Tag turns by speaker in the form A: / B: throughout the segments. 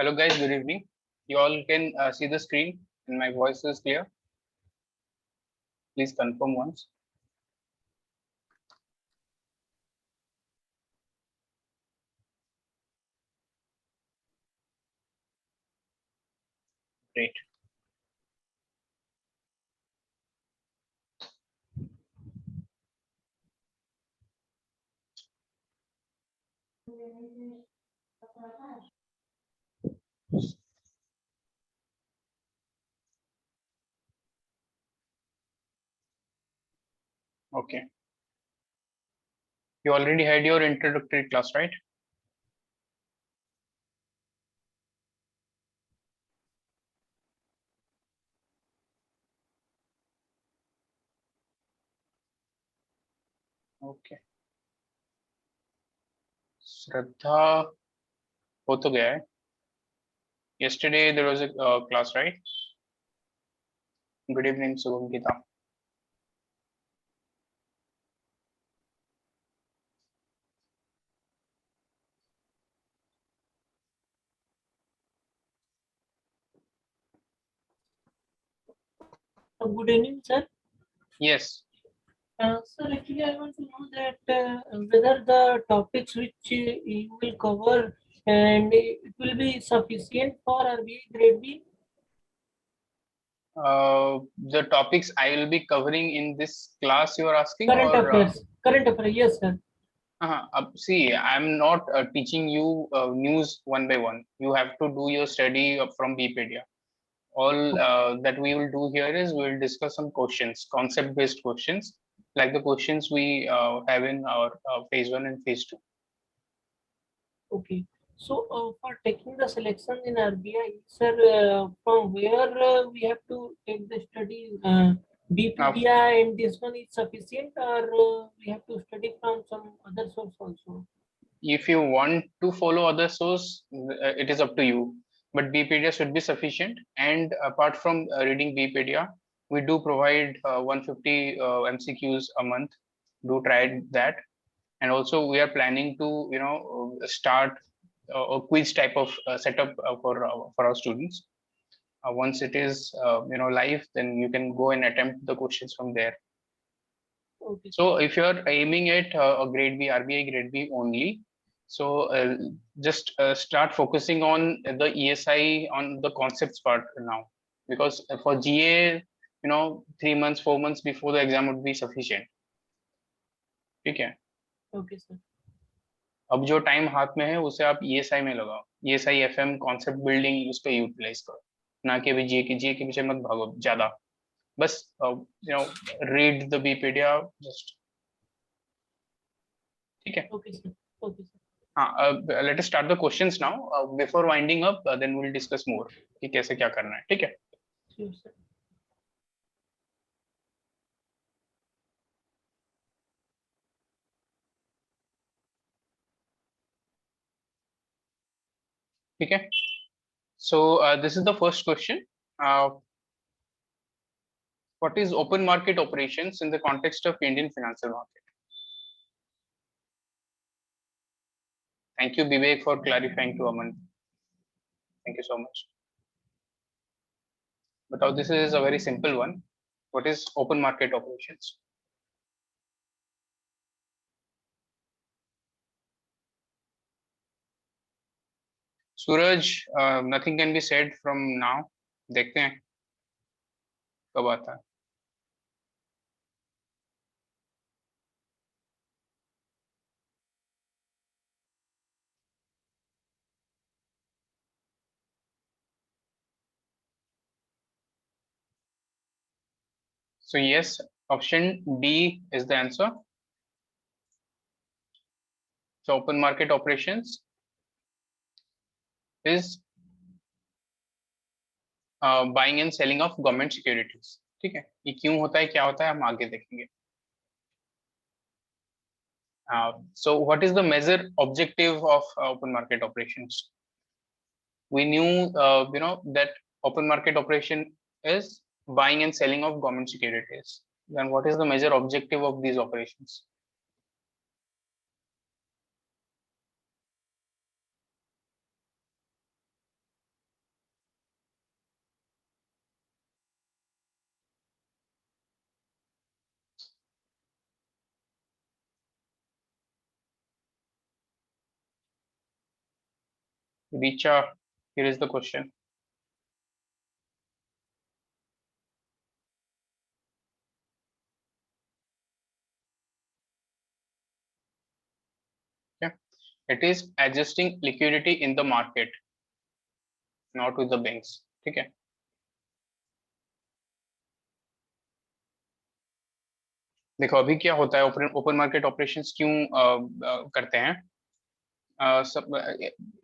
A: Hello guys, good evening. You all can see the screen and my voice is clear. Please confirm once. Great. Okay. You already had your introductory class, right? Okay. Shraddha हो तो गया है. Yesterday there was a class, right? Good evening, Subham Gita.
B: Good evening, sir.
A: Yes.
B: Sir, actually, I want to know that whether the topics which you will cover and it will be sufficient for RBI grade B.
A: The topics I will be covering in this class you are asking,
B: Current
A: or
B: affairs. Current affairs, yes, sir.
A: see, I'm not teaching you news one by one. You have to do your study from Wikipedia. All that we will do here is we will discuss some questions, concept based questions, like the questions we have in our phase 1 and phase 2.
B: Okay. So, for taking the selection in RBI, sir, from where we have to take the study? BPDI and this one is sufficient, or we have to study from some other source also?
A: If you want to follow other source, it is up to you. But Bpedia should be sufficient. And apart from reading Bpedia, we do provide 150 MCQs a month. Do try that. And also we are planning to start a quiz type of setup for our students. Once it is live, then you can go and attempt the questions from there.
B: Okay.
A: So if you are aiming at a grade B, RBI grade B only, so just start focusing on the ESI, on the concepts part now, because for GA 3 months 4 months before the exam would be sufficient. ठीक है.
B: Okay, sir.
A: अब जो time हाथ में है उसे आप ESI में लगाओ. ESI FM कॉन्सेप्ट बिल्डिंग उस पे यूटिलाइज करो, ना कि अभी GA के पीछे मत भागो ज्यादा. बस रीड द Bpedia just. ठीक है.
B: Okay, sir. Okay, sir.
A: Let us start the questions now. Before winding up, then we'll discuss more कि कैसे क्या करना है. ठीक है.
B: Sure, sir.
A: ठीक है. So this is the first question. What is open market operations in the context of Indian financial market? Thank you, Vivek, for clarifying to Aman. Thank you so much. But this is a very simple one. What is open market operations? Suraj, nothing can be said from now. देखते हैं कब आता है. So yes, option D is the answer. So open market operations is buying and selling of government securities. ठीक है. ये क्यों होता है, क्या होता है, हम आगे देखेंगे. So what is the major objective of open market operations? We knew that open market operation is buying and selling of government securities. Then what is the major objective of these operations? Richa, here is the question. Okay. It is adjusting liquidity in the market, not with the banks. ठीक है. देखो अभी क्या होता है, open market operations क्यों करते हैं.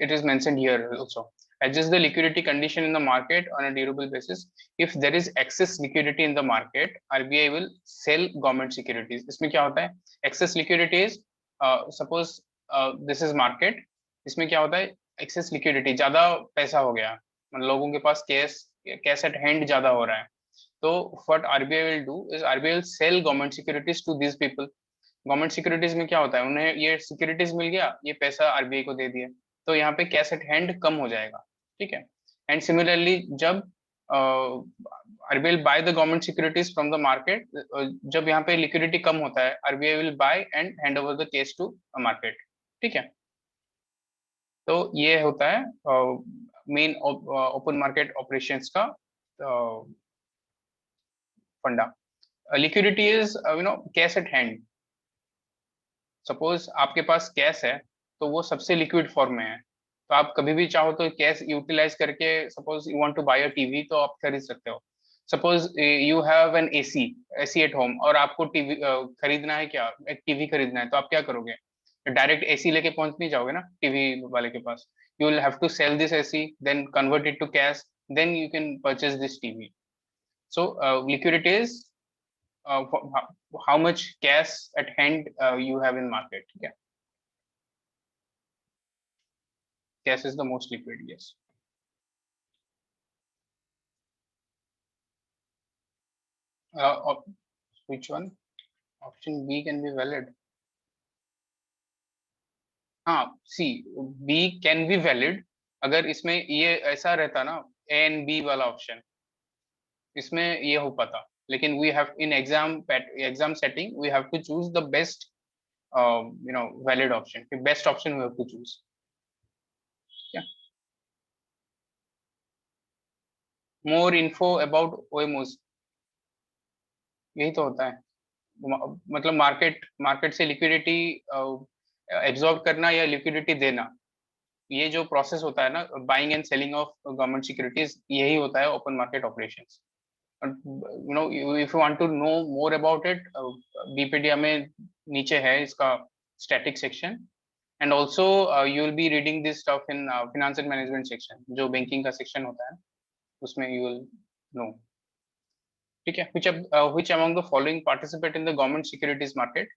A: It is mentioned here also. Adjust the liquidity condition in the market on a durable basis. If there is excess liquidity in the market, RBI will sell government securities. इसमें क्या होता है? Excess liquidity is suppose this is market. इसमें क्या होता है? Excess liquidity, ज्यादा पैसा हो गया, मतलब लोगों के पास कैश एट हैंड ज्यादा हो रहा है. तो what RBI will do is RBI will sell government securities to these people. Government securities में क्या होता है, उन्हें ये सिक्योरिटीज मिल गया, ये पैसा आरबीआई को दे दिया, तो यहाँ पे कैश एट हैंड कम हो जाएगा. ठीक है. एंड सिमिलरली जब RBI buy the government securities from the market, जब यहाँ पे लिक्विडिटी कम होता है, RBI will buy and hand over the cash to market. ठीक है. तो ये होता है मेन ओपन मार्केट ऑपरेशंस का फंडा. Liquidity is cash at hand. Suppose आपके पास कैश है, तो वो सबसे लिक्विड फॉर्म में है, तो आप कभी भी चाहो तो कैश यूटिलाइज करके, suppose you want to buy a TV, तो आप खरीद सकते हो. Suppose you have an AC AC at home, और आपको टीवी खरीदना है, क्या एक टीवी खरीदना है, तो आप क्या करोगे? डायरेक्ट एसी लेके पहुंच नहीं जाओगे ना टीवी वाले के पास. You will have to sell this AC, then convert it to cash, then you can purchase this TV. So liquidity is how much cash at hand you have in market. Yeah, cash is the most liquid. Yes. Which one? Option B can be valid. हाँ, C, B can be valid अगर इसमें ये ऐसा रहता ना, A and B वाला option, इसमें ये हो पाता. लेकिन we have in exam setting we have to choose the best valid option. Best option we have to choose. More info about OMOs, यही तो होता है. मतलब मार्केट से लिक्विडिटी एब्जॉर्ब करना या लिक्विडिटी देना, ये जो प्रोसेस होता है ना, buying and selling of government securities, यही होता है open market operations. If you want to know more about it, बीपीडिया में नीचे है इसका static section. And also you will be reading this stuff in finance and management section, जो banking का सेक्शन होता है, उसमें यू विल नो. ठीक है. which among the following participate in the government securities market?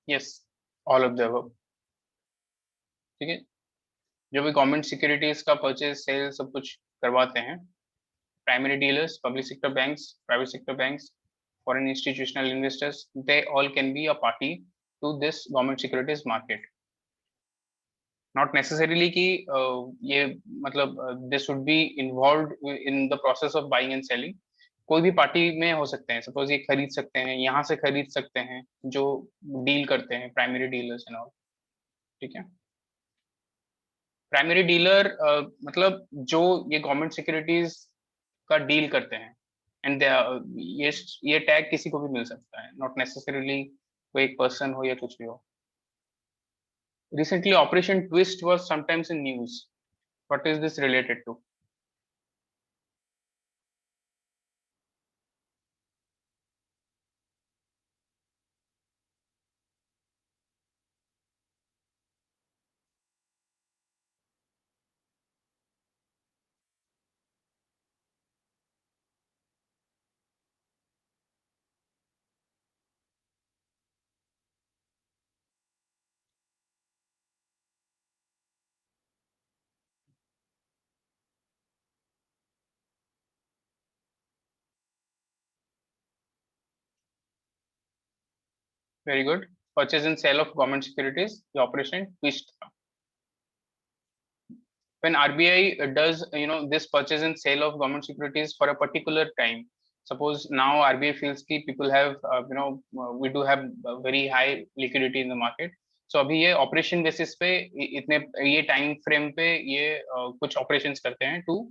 A: Yes, all of the above. ठीक है. जो भी गवर्नमेंट सिक्योरिटीज का परचेज सेल सब कुछ करवाते हैं, primary dealers, public sector banks, private sector banks, foreign institutional investors, they all can be a party to this government securities market. Not necessarily कि ये मतलब they should be involve in the process of buying and selling. कोई भी party में हो सकते हैं. Suppose ये खरीद सकते हैं, यहाँ से खरीद सकते हैं, जो डील करते हैं, प्राइमरी डीलर्स एंड ऑल. ठीक है. प्राइमरी डीलर मतलब जो ये गवर्नमेंट सिक्योरिटीज का डील करते हैं. एंड ये टैग किसी को भी मिल सकता है, नॉट नेसेसरीली कोई एक पर्सन हो या कुछ भी हो. Recently, Operation Twist was sometimes in news. What is this related to? Very good. Purchase and sale of government securities, ये ऑपरेशन ट्विस्ट था. When RBI does this purchase and sale of government securities for a particular time, suppose now RBI feels ki people have we do have very high liquidity in the market, so अभी ये operation basis पे इतने ये time frame पे ये कुछ operations करते हैं टू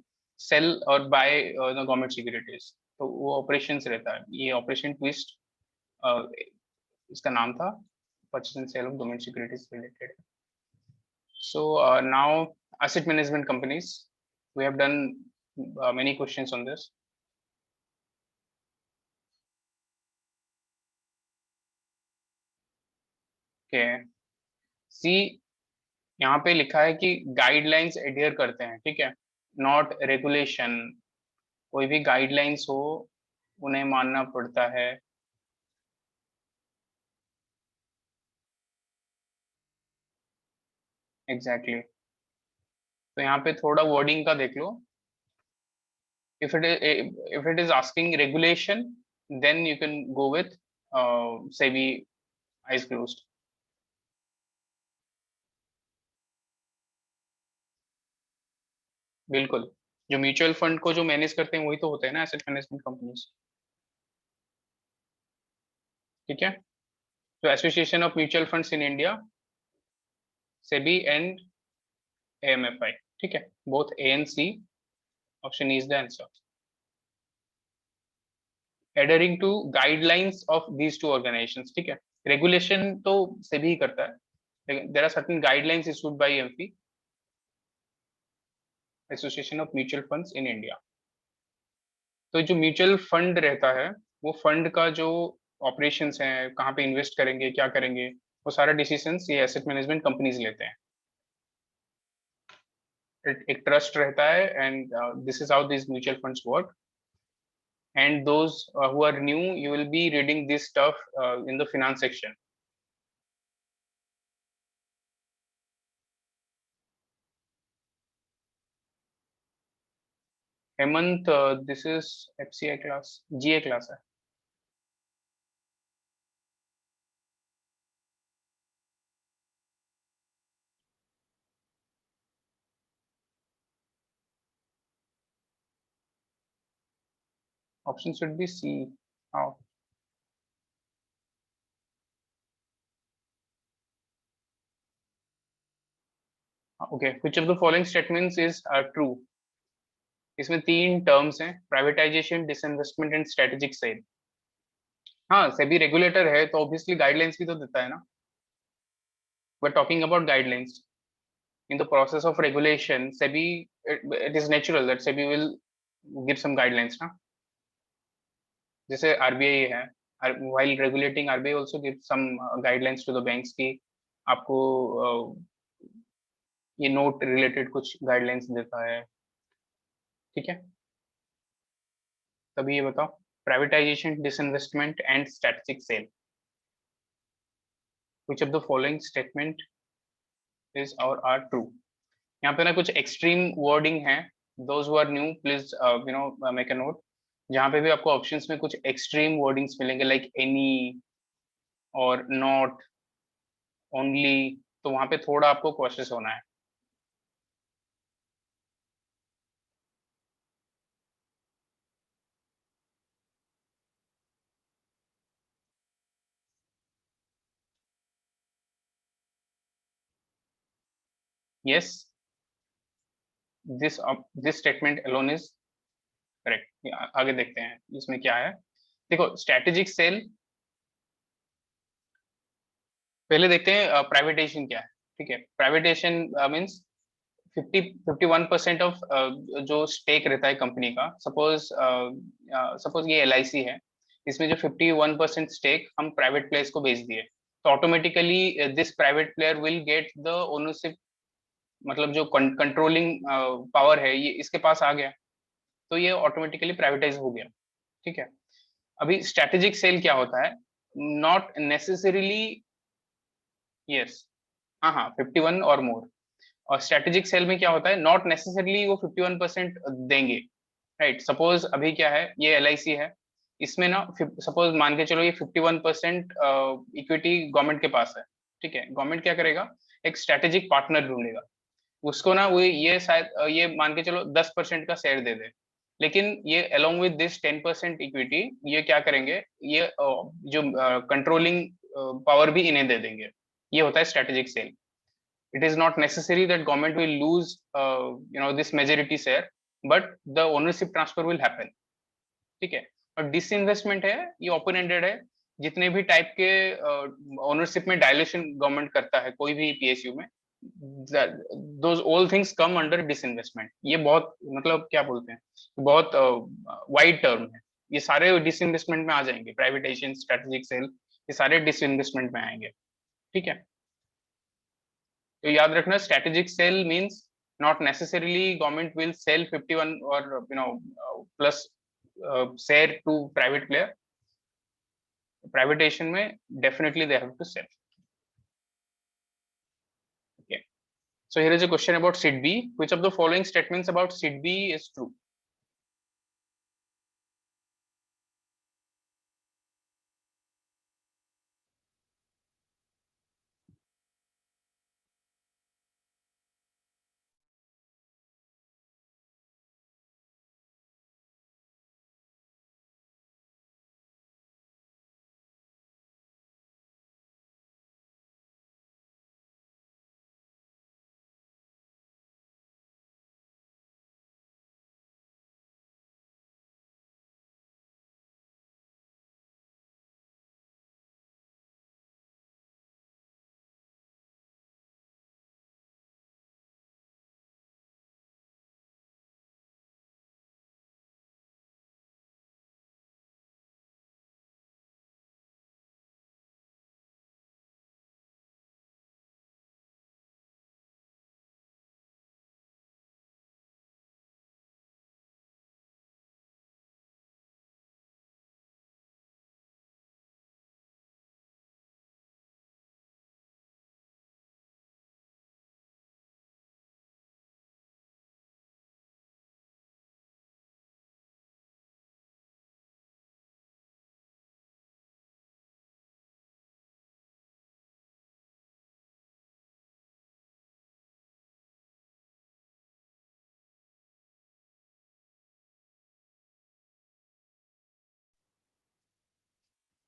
A: सेल और बाय गवर्नमेंट सिक्योरिटीज. तो वो ऑपरेशंस रहता है, ये ऑपरेशन ट्विस्ट इसका नाम था, purchase and sale of government securities related. So now asset management companies, we have done many questions on this. Okay, see यहाँ पे लिखा है कि गाइडलाइंस एडहियर करते हैं, ठीक है, नॉट रेगुलेशन. कोई भी गाइडलाइंस हो उन्हें मानना पड़ता है. Exactly exactly. तो यहाँ पे थोड़ा वर्डिंग का देख लो. if it is asking regulation, then you can go with SEBI eyes closed. बिल्कुल, जो म्यूचुअल फंड को जो मैनेज करते हैं वही तो होते हैं ना एसेट मैनेजमेंट कंपनीज. ठीक है, तो association of mutual funds in India, SEBI and AMFI. ठीक है, both A and C, option E is the answer. Adhering to guidelines of these two organisations. ठीक है, रेगुलेशन तो सेबी ही करता है, there are certain guidelines issued by MP, association of mutual funds in India. तो जो म्यूचुअल फंड रहता है, वो फंड का जो ऑपरेशंस हैं, कहाँ पे इन्वेस्ट करेंगे, क्या करेंगे, वो सारा डिसीजंस ये एसेट मैनेजमेंट कंपनीज लेते हैं. एक ट्रस्ट रहता है, and this is how this mutual funds work. And those who are new, you will be reading this stuff in the finance section. Hemant, this is FCA class, GA class है. Option should be C. How? Okay, which of the following statements is true? इसमें तीन terms हैं, privatisation, disinvestment and strategic cell. हाँ, SEBI regulator है तो obviously guidelines भी तो देता है ना. We are talking about guidelines. In the process of regulation, SEBI, it is natural that SEBI will give some guidelines, ना. जैसे RBI है, while regulating RBI also gives some guidelines to the banks की आपको ये note related कुछ guidelines देता है. ठीक है, तभी ये बताओ, privatisation, disinvestment and strategic sale, which of the following statement is or are true. यहाँ पे ना कुछ एक्सट्रीम वर्डिंग है, those who are new please make a note. जहाँ पे भी आपको ऑप्शंस में कुछ एक्सट्रीम वर्डिंग्स मिलेंगे लाइक एनी और नॉट, ओनली, तो वहां पे थोड़ा आपको कॉशियस होना है. Yes, this statement alone is correct. आगे देखते हैं इसमें क्या है. देखो, स्ट्रेटेजिक सेल पहले देखते हैं प्राइवेटाइजेशन क्या है. ठीक है, प्राइवेटाइजेशन मींस 51% ऑफ जो स्टेक रहता है कंपनी का. सपोज ये LIC है, इसमें जो 51% स्टेक हम प्राइवेट प्लेयर्स को बेच दिए, तो automatically this private player will get the ownership, मतलब जो कंट्रोलिंग पावर है ये इसके पास आ गया, तो ये ऑटोमेटिकली प्राइवेटाइज हो गया. ठीक है, अभी स्ट्रेटेजिक सेल क्या होता है, नॉट नेसेसरीली. यस, हाँ, 51 और मोर. और स्ट्रेटेजिक सेल में क्या होता है, नॉट नेसेसरली वो 51% देंगे. राइट, सपोज अभी क्या है, ये LIC है, इसमें ना सपोज मान के चलो ये 51% इक्विटी गवर्नमेंट के पास है, ठीक है। गवर्नमेंट क्या करेगा, एक स्ट्रेटेजिक पार्टनर ढूंढेगा, उसको ना वो ये शायद ये मान के चलो 10% का शेयर दे दे, लेकिन ये अलोंग विद दिस 10% इक्विटी ये क्या करेंगे, ये जो कंट्रोलिंग पावर भी इन्हें दे देंगे। ये होता है strategic cell. It is not necessary that government will lose this majority share, but the ownership transfer will happen, ठीक है। और डिसइन्वेस्टमेंट है, ये ओपन एंडेड है। जितने भी टाइप के ओनरशिप में डायलेशन गवर्नमेंट करता है कोई भी पीएसयू में, those all things come under disinvestment. ये बहुत मतलब क्या बोलते हैं, बहुत वाइड टर्म है। ये सारे डिसइन्वेस्टमेंट में आ जाएंगे, प्राइवेटाइजेशन, स्ट्रेटेजिक सेल, ये सारे डिसइन्वेस्टमेंट में आएंगे, ठीक है। तो याद रखना, strategic cell means not necessarily government will sell 51 or plus share to private player. Privatization में definitely they have to sell. Okay, so here is a question about SIDBI. Which of the following statements about SIDBI is true?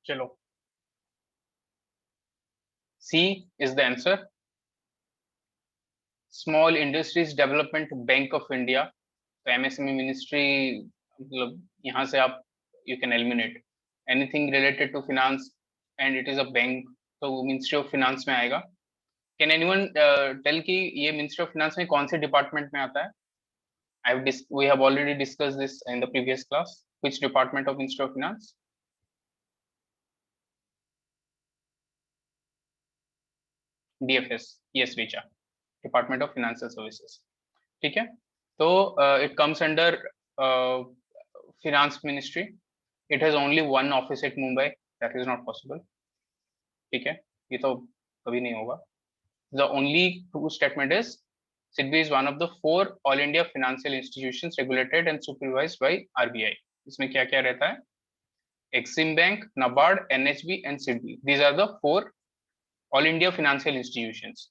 A: चलो, C is the answer. Small Industries Development Bank of India. तो MSME ministry, मतलब यहाँ से आप you can eliminate anything related to finance and it is a bank, तो वो ministry of finance में आएगा। कैन एनीवन टेल कि ये मिनिस्ट्री ऑफ फिनांस में कौन से डिपार्टमेंट में आता है? We have already discussed this in the previous class. Which department of Ministry of Finance? DFS. Yes, Richa. Department of Financial Services. ठीक है, तो it comes under Finance Ministry. It has only one office at Mumbai. That is not possible. ठीक है, ये तो कभी नहीं होगा। The only true statement is SIDBI is one of the 4 All India financial institutions regulated and supervised by RBI. इसमें क्या क्या रहता है? Exim Bank, NABARD, NHB and SIDBI. These are the 4 All India financial institutions.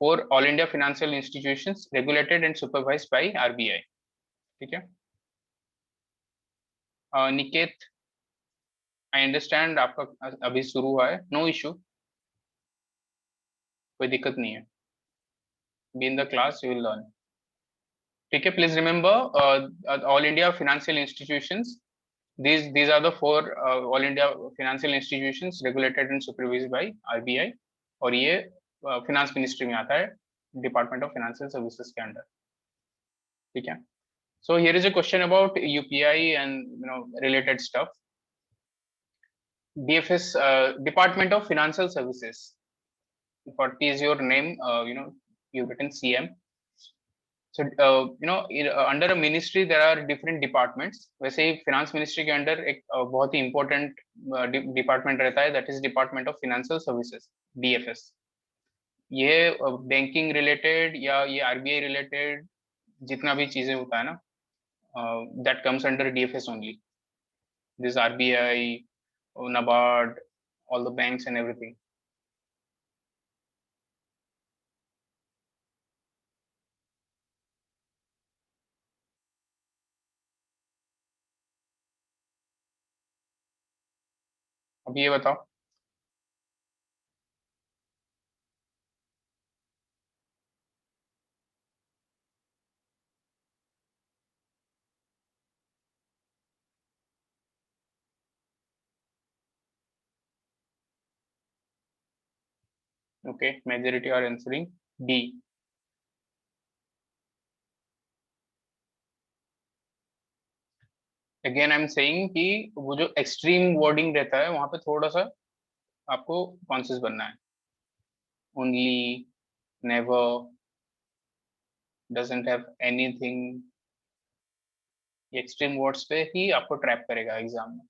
A: 4 All India financial institutions regulated and supervised by RBI. ठीक है, Niket, I understand आपका अभी शुरू हुआ है, नो इशू, कोई दिक्कत नहीं है, be in the class you will learn. ठीक है, please remember all India financial institutions, these are the 4 all India financial institutions regulated and supervised by RBI, और ये फाइनेंस मिनिस्ट्री में आता है, डिपार्टमेंट ऑफ फाइनेंशियल सर्विसेज के under. ठीक है, so here is a question about UPI and related stuff. DFS, Department of Financial Services. What is your name? You've written CM. So under a ministry there are different departments. वैसे ही finance ministry के अंदर एक बहुत ही important department रहता है, that is Department of Financial Services, DFS. ये banking related या ये RBI related जितना भी चीजें होता है ना, that comes under DFS only. this RBI, NABARD, all the banks and everything. अब ये बताओ, okay, majority are answering D. Again I am saying कि वो जो एक्सट्रीम वर्डिंग रहता है वहां पे थोड़ा सा आपको कॉन्शियस बनना है. Only, never, doesn't have anything, ये एक्सट्रीम वर्ड्स पे ही आपको ट्रैप करेगा एग्जाम में.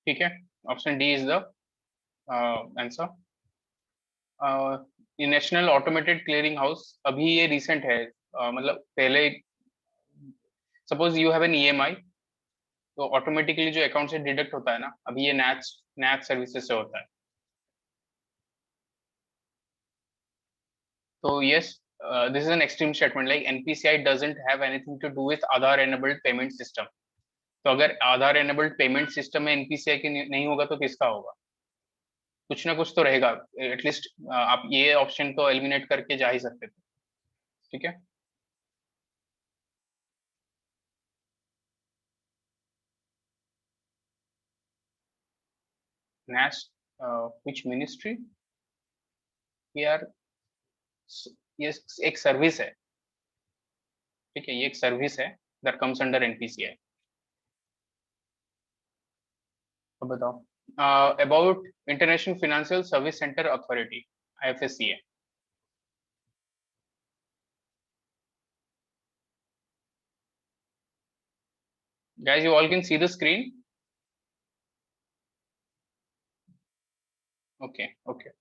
A: ठीक है, option D is the answer. ये नेशनल ऑटोमेटेड क्लियरिंग हाउस अभी ये रिसेंट है. मतलब पहले suppose you have N EMI, तो ऑटोमेटिकली जो अकाउंट से डिडक्ट होता है ना, अभी ये नैच नैच सर्विसेज से होता है. तो yes, this is an extreme statement, like NPCI doesn't have anything to do with Aadhaar enabled payment system. तो अगर आधार एनेबल्ड पेमेंट सिस्टम में एनपीसीआई की नहीं होगा तो किसका होगा? कुछ ना कुछ तो रहेगा. एटलीस्ट आप ये ऑप्शन तो एलिमिनेट करके जा ही सकते थे. ठीक है, नेक्स्ट, व्हिच मिनिस्ट्री? यार ये एक सर्विस है. ठीक है, ये एक सर्विस है दैट कम्स अंडर एनपीसीआई. अब बताओ, about international financial service centre authority, IFSCA. Guys, you all can see the screen. Okay, okay.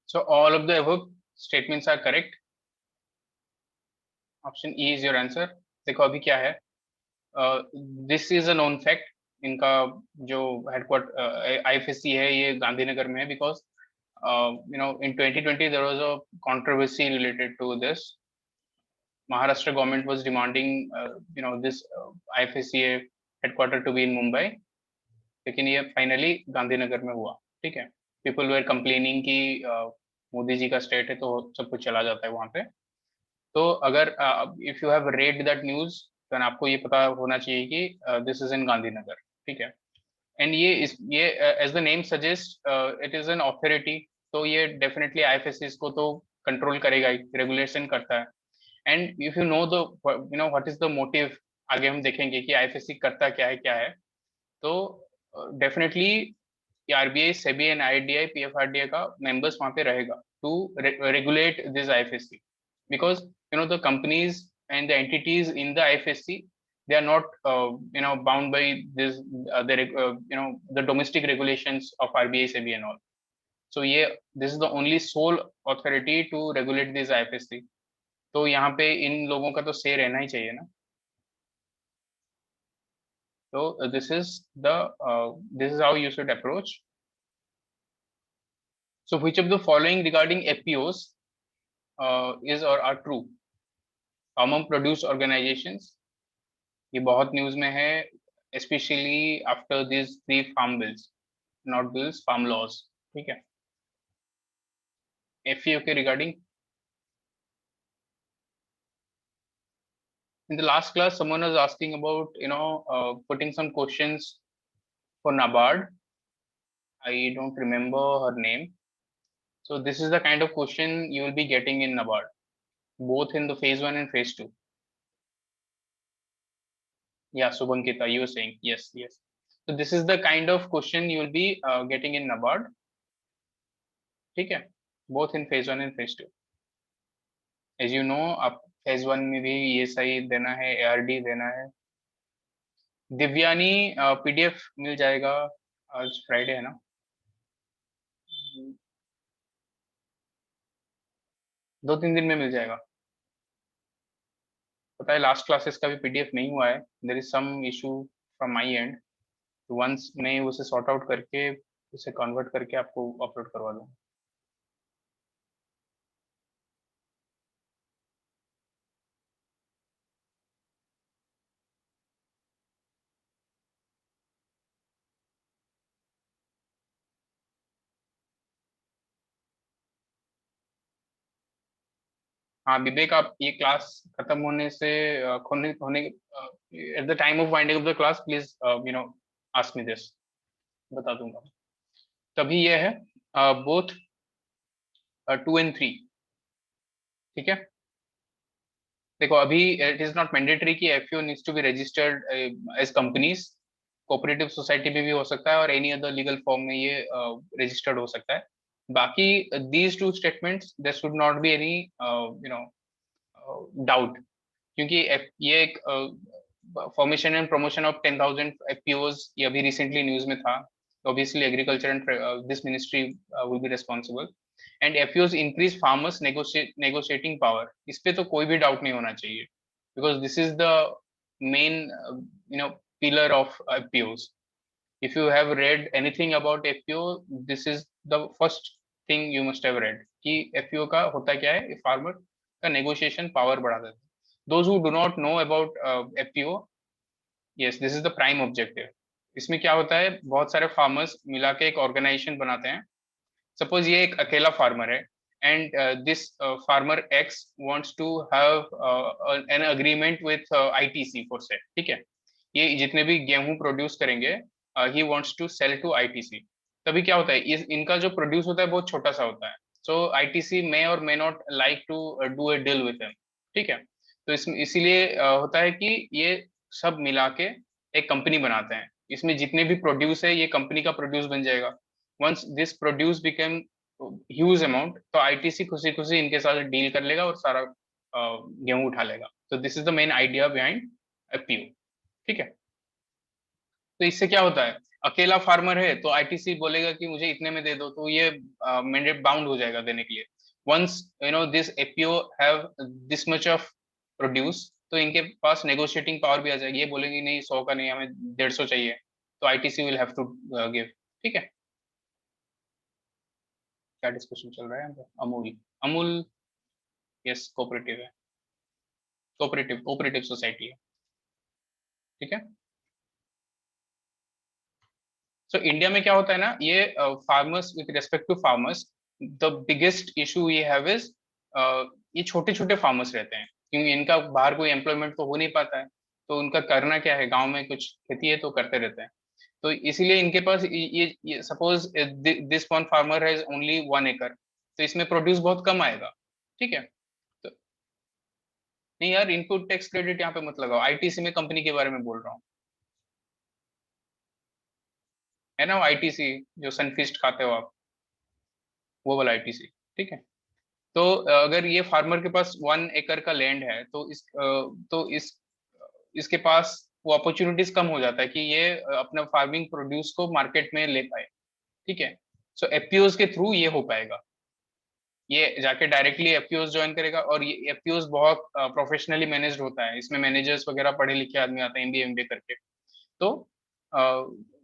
A: So all of the above statements are correct. Option E is your answer. देखो अभी क्या है, this is a known fact. इनका जो headquarter IFSC है ये गांधीनगर में है, because in 2020 there was a controversy related to this. Maharashtra government was demanding this IFSCA headquarter to be in Mumbai, लेकिन ये फाइनली गांधीनगर में हुआ. ठीक है. पीपल वेर कंप्लेनिंग कि मोदी जी का स्टेट है तो सब कुछ चला जाता है वहां पे. तो अगर if you have read that news तो आपको ये पता होना चाहिए कि दिस इज इन गांधीनगर. ठीक है. एंड ये as the name suggest it is an authority. तो ये डेफिनेटली आईएफएससी को तो कंट्रोल करेगा ही, रेगुलेशन करता है. And if you know the what is the motive, आगे हम देखेंगे कि आईएफएससी करता क्या है. तो definitely RBI, SEBI and IDI, PFRDI का मेंबर्स वहां पे रहेगा to regulate this IFSC, because the companies and the entities in the IFSC, they are not bound by this the domestic regulations of RBI, SEBI and all. So this is the only sole authority to regulate this IFSC. तो यहाँ पे इन लोगों का तो से रहना ही चाहिए ना. So this is how you should approach. So which of the following regarding FPOs is or are true? Common produce organizations, ये बहुत न्यूज में है, specially after this 3 farm bills, not bills, farm laws. ठीक है. FEO के regarding in the last class someone was asking about putting some questions for NABARD. I don't remember her name. So this is the kind of question you will be getting in NABARD, both in the phase 1 and phase 2. Yeah, Subhankita, you were saying yes. So this is the kind of question you will be getting in NABARD. ठीक है. Both in phase 1 and phase 2. As you know, आप phase 1 में भी ये सही देना है, ARD देना है. दिव्यानी PDF मिल जाएगा, आज फ्राइडे है ना. दो तीन दिन में मिल जाएगा. पता है लास्ट क्लासेस का भी PDF नहीं हुआ है. There is some issue from my end. Once मैं उसे सॉर्ट आउट करके उसे कन्वर्ट करके आपको अपलोड करवा दूंगा. हाँ विवेक, आप ये क्लास खत्म होने से होने at the time of winding of the class please ask me this, बता दूंगा. तभी ये है बोथ 2 and 3. ठीक है. देखो अभी इट इज नॉट मैंडेटरी कि FEO needs to be registered as companies. Cooperative society में भी हो सकता है और एनी अदर लीगल फॉर्म में ये रजिस्टर्ड हो सकता है. बाकी these 2 statements there should not be any doubt, क्योंकि ये एक formation and promotion of 10,000 FPOs ये अभी रिसेंटली न्यूज में था. Obviously agriculture and this ministry will be responsible. And FPOs increase farmers negotiating power. इस पे तो कोई भी डाउट नहीं होना चाहिए, because this is the main pillar of FPOs. If you have read anything about FPO, this is the first thing you must have read कि FPO का होता क्या है. फार्मर का नेगोशिएशन पावर बढ़ा देता है. Those who do not know about FPO, yes, this is the prime objective. इसमें क्या होता है, बहुत सारे फार्मर्स मिला के एक ऑर्गेनाइजेशन बनाते हैं. सपोज ये एक अकेला फार्मर है and this farmer X wants to have an agreement with ITC for sale. ठीक है. ये जितने भी गेहूं प्रोड्यूस करेंगे, he wants to sell to ITC. तभी क्या होता है, इनका जो प्रोड्यूस होता है बहुत छोटा सा होता है. So ITC may or may not like to do a deal with them. ठीक है. तो इसीलिए होता है कि ये सब मिला के एक कंपनी बनाते हैं. इसमें जितने भी प्रोड्यूस है ये कंपनी का प्रोड्यूस बन जाएगा. Once this produce become huge amount, तो आईटीसी खुशी खुशी इनके साथ डील कर लेगा और सारा गेहूं उठा लेगा. तो this is the main idea behind FPO. ठीक है. तो इससे क्या होता है, अकेला फार्मर है तो आईटीसी बोलेगा कि मुझे इतने में दे दो, तो ये मैंडेट बाउंड हो जाएगा देने के लिए. Once this FPO have this much of produce, तो इनके पास नेगोशिएटिंग पावर भी आ जाएगी. ये बोलेंगे नहीं 100 का नहीं, हमें 150 चाहिए, तो ITC will have to give. ठीक है. क्या डिस्कशन चल रहा है? अमूल, अमूल यस कोऑपरेटिव है. कोऑपरेटिव सोसाइटी है, ठीक है। सो इंडिया में क्या होता है ना, ये farmers, with respect to farmers, the biggest issue ये हैव इज, ये छोटे छोटे फार्मर्स रहते हैं, क्योंकि इनका बाहर कोई एम्प्लॉयमेंट तो हो नहीं पाता है, तो उनका करना क्या है, गांव में कुछ खेती है तो करते रहते हैं। तो इसीलिए इनके पास ये suppose this one farmer has only 1 एकड़, तो इसमें प्रोड्यूस बहुत कम आएगा, ठीक है। तो नहीं यार, इनपुट टैक्स क्रेडिट यहाँ पे मत लगाओ, आईटीसी में कंपनी के बारे में बोल रहा हूँ, है ना, आईटीसी जो सनफिस्ट खाते हो आप, वो वाला आईटीसी, ठीक है। तो अगर ये फार्मर के पास 1 एकड़ का लैंड है, तो इसके पास वो अपॉर्चुनिटीज कम हो जाता है कि ये अपना फार्मिंग प्रोड्यूस को मार्केट में ले पाए, ठीक है। सो एफपीओज के थ्रू ये हो पाएगा, ये जाके डायरेक्टली एफपीओज ज्वाइन करेगा, और ये एफपीओज बहुत प्रोफेशनली मैनेज्ड होता है, इसमें मैनेजर्स वगैरह पढ़े लिखे आदमी आते हैं, एमबीए करके। तो अ,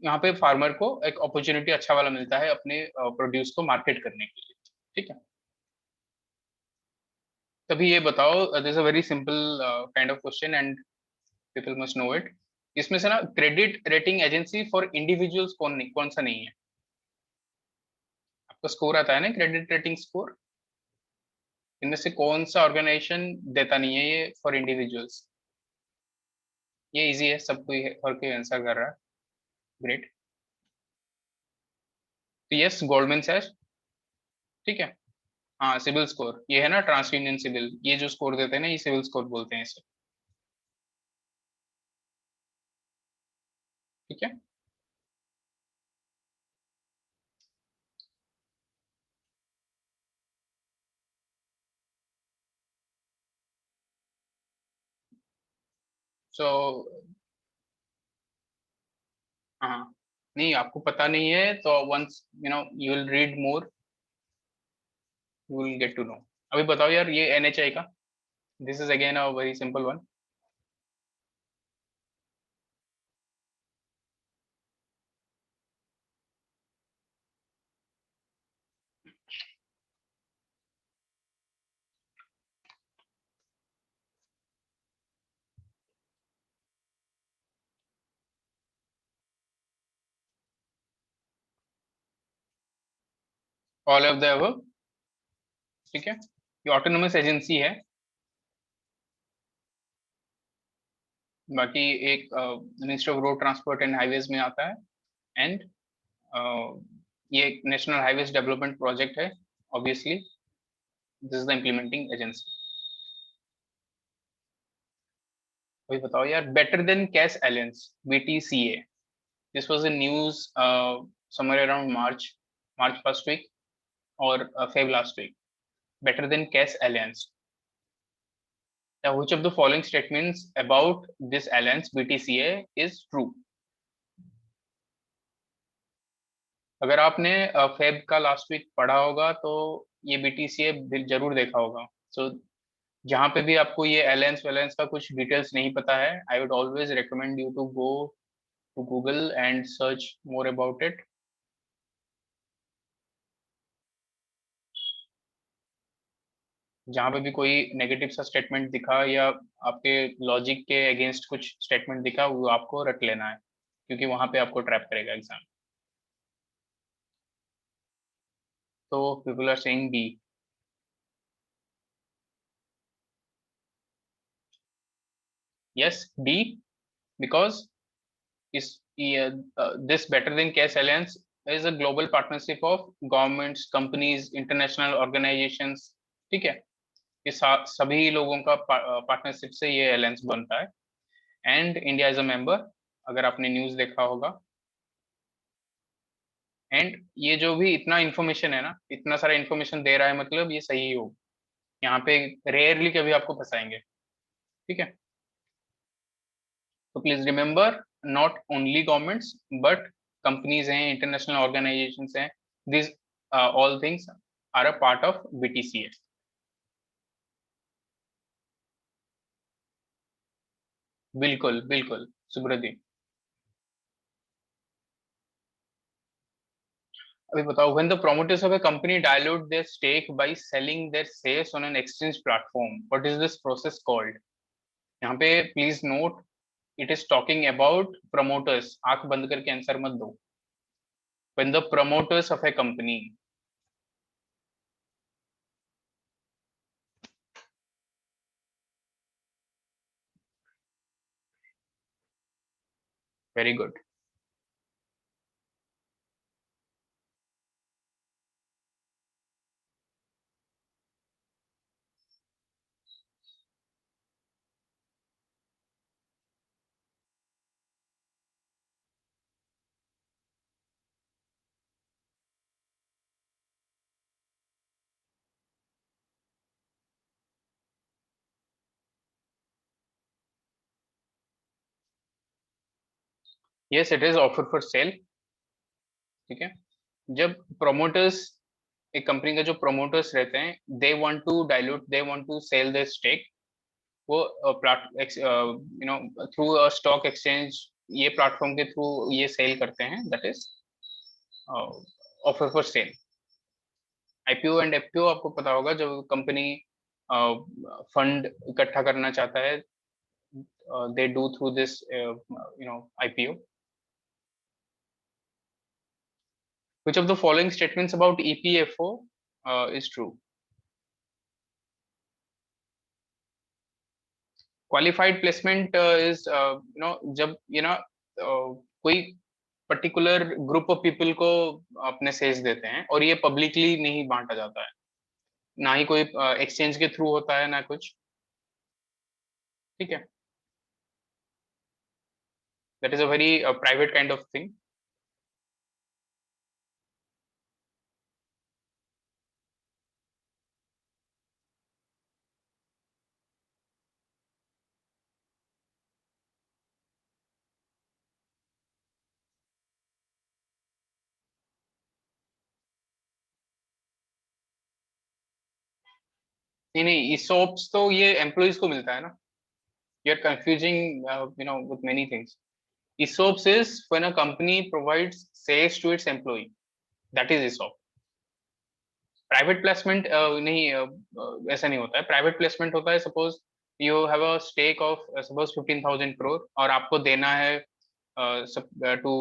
A: यहाँ पे फार्मर को एक अपॉर्चुनिटी अच्छा वाला मिलता है अपने प्रोड्यूस को मार्केट करने के लिए, ठीक है। तभी ये बताओ, this is a very simple kind of question and people must know it. इसमें से ना credit rating agency for individuals कौन सा नहीं है, आपका स्कोर आता है ना क्रेडिट रेटिंग स्कोर, इनमें से कौन सा ऑर्गेनाइजेशन देता नहीं है ये फॉर इंडिविजुअल्स? ये इजी है, सब कोई हर कोई आंसर कर रहा है, ग्रेट। तो यस, गोल्डमैन सैच, ठीक है। हाँ, सिविल स्कोर ये है ना, ट्रांस यूनियन सिविल, ये जो स्कोर देते हैं ना, ये सिविल स्कोर बोलते हैं इसे, ठीक है। सो हाँ, नहीं आपको पता नहीं है तो once you will read more, you will get to know. अभी बताओ यार, ये एनएचआई का, this is again a very simple one. All of the above, ठीक है। ये ऑटोनोमस एजेंसी है, बाकी एक ministry of road transport and highways में आता है, एंड ये नेशनल हाईवेज डेवलपमेंट प्रोजेक्ट है, obviously this is the implementing agency. अभी बताओ यार, Better Than Cash Alliance, BTCA, this was in news somewhere around March first week or Feb last week. Better than cash alliance. Now, which of the following statements about this alliance BTCA is true? अगर आपने Feb का last week पढ़ा होगा तो ये बीटीसीए जरूर देखा होगा। सो जहाँ पे भी आपको ये अलायंस वैलेंस का कुछ डिटेल्स नहीं पता है, I would always recommend you to go to Google and search more about it. जहाँ पे भी कोई नेगेटिव सा स्टेटमेंट दिखा या आपके लॉजिक के अगेंस्ट कुछ स्टेटमेंट दिखा, वो आपको रट लेना है, क्योंकि वहां पे आपको ट्रैप करेगा एग्जाम। तो people are saying B. Yes, D, because is this Better Than Cash Alliance is a global partnership of governments, companies, international organizations, ठीक है। ये सभी लोगों का पार्टनरशिप से ये अलायंस बनता है, and India is a member, अगर आपने न्यूज देखा होगा। एंड ये जो भी इतना इन्फॉर्मेशन है ना, इतना सारा इन्फॉर्मेशन दे रहा है, मतलब ये सही हो, यहाँ पे रेयरली कभी आपको फंसाएंगे, ठीक है। तो please remember, not only governments but companies हैं, इंटरनेशनल ऑर्गेनाइजेशन हैं, this all things are a part of BTCA. बिल्कुल बिल्कुल, सुब्रदीप। अभी बताओ, when the promoters of a company dilute their stake by selling their shares on an exchange platform, what is this process called? यहाँ पे please note, it is talking about promoters. आंख बंद करके answer मत दो. when the promoters of a company. Very good. Yes, it is offer for sale. ठीक है. जब promoters, एक कंपनी का जो promoters रहते हैं, they want to dilute, they want to sell their stake. वो you know through a stock exchange, ये प्लेटफॉर्म के थ्रू ये सेल करते हैं. That is offer for sale. IPO and FPO आपको पता होगा, जब कंपनी फंड इकट्ठा करना चाहता है, they do through this IPO. Which of the following statements about EPFO is true? Qualified placement is जब कोई पर्टिकुलर ग्रुप ऑफ पीपल को अपने शेयर्स देते हैं और ये पब्लिकली नहीं बांटा जाता है, ना ही कोई एक्सचेंज के थ्रू होता है, ना कुछ. ठीक है. That is a very private kind of thing. नहीं नहीं, ईसॉप्स तो ये एम्प्लॉइज को मिलता है ना. You are confusing with many things. ESOPs is when a company provides shares to its employee. That is ESOP. Private placement नहीं, ऐसा नहीं होता है. प्राइवेट प्लेसमेंट होता है, suppose you have a stake of suppose 15,000 crore और आपको देना है टू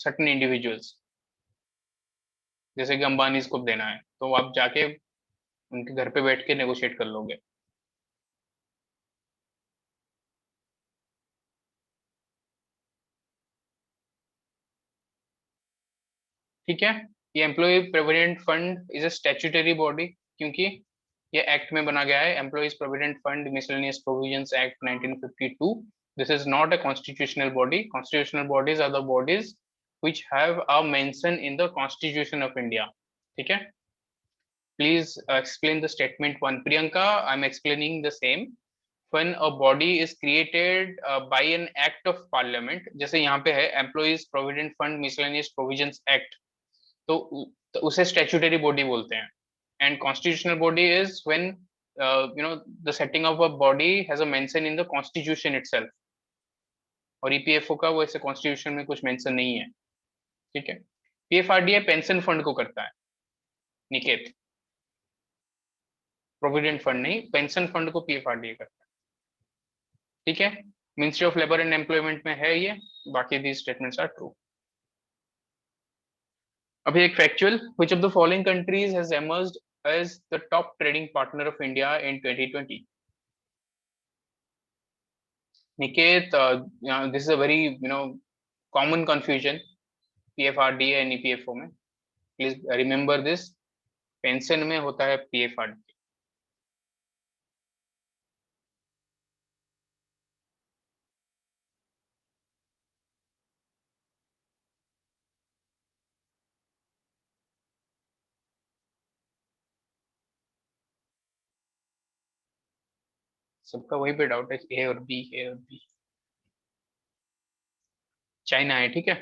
A: सर्टेन इंडिविजुअल्स, जैसे कि अंबानी को देना है, तो आप जाके उनके घर पे बैठ के नेगोशिएट कर लोगे. ठीक है. ये employee provident fund is a statutory body, क्योंकि ये एक्ट में बना गया है, employees provident fund miscellaneous provisions act 1952. This is not a constitutional body. Constitutional bodies are the bodies which have a mention in the Constitution of India. ठीक है. Please explain the statement one. Priyanka, I'm explaining the same. When a body is created by an act of parliament, जैसे यहाँ पे है Employees Provident Fund Miscellaneous Provisions Act, तो उसे statutory body बोलते हैं. And constitutional body is when the setting of a body has a mention in the constitution itself. और EPFO का वैसे कॉन्स्टिट्यूशन में कुछ मेंशन नहीं है. ठीक है. पीएफआरडीए पेंशन फंड को करता है, निकेत. प्रोविडेंट फंड नहीं, पेंशन फंड को पीएफआरडीए करता है. ठीक है. Ministry of labour and employment में है ये. बाकी दी स्टेटमेंट्स आर ट्रू. अभी एक factual. Which of the following countries has emerged as the top trading partner of India in 2020? Niket, this is a very common confusion, PFRDA and EPFO में. Please remember this. Pension में होता है PFRDA. सबका वही पे doubt है, ए और B, ए और बी. चाइना है. ठीक है.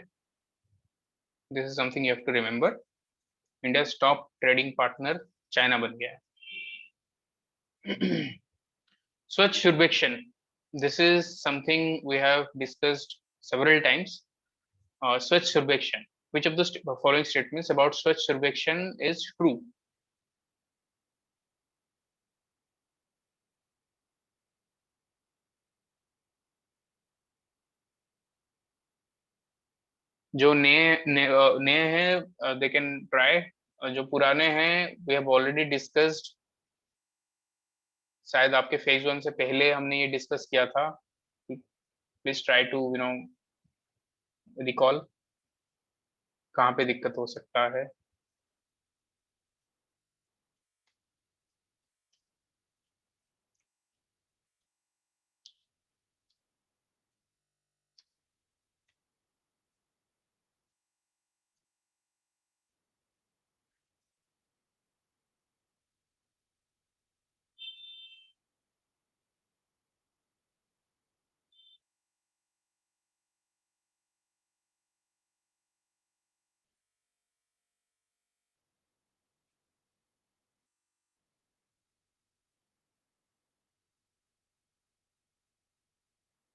A: This is something you have to remember. India top trading partner China बन गया है. स्वच्छ सर्वेक्षण. This is something we have discussed several times. Swachh Survekshan. Which of the following statements about Swachh Survekshan is true? जो नए हैं they can try, जो पुराने हैं वी हैव ऑलरेडी डिस्कस्ड, शायद आपके फेज 1 से पहले हमने ये डिस्कस किया था। प्लीज ट्राई टू रिकॉल कहाँ पे दिक्कत हो सकता है।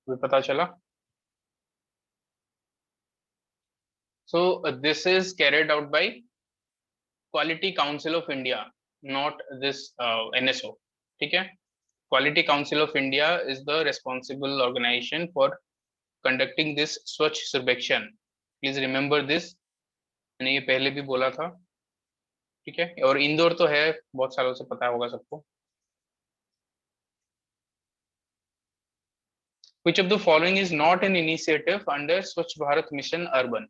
A: पता चला। So this is carried out by quality council of India, not this NSO। ठीक है, quality council of India is the responsible organisation for conducting this Swachh Survekshan. Please remember this, मैंने ये पहले भी बोला था। ठीक है, और इंदौर तो है, बहुत सालों से पता होगा सबको। Which of the following is not an initiative under Swachh Bharat Mission Urban?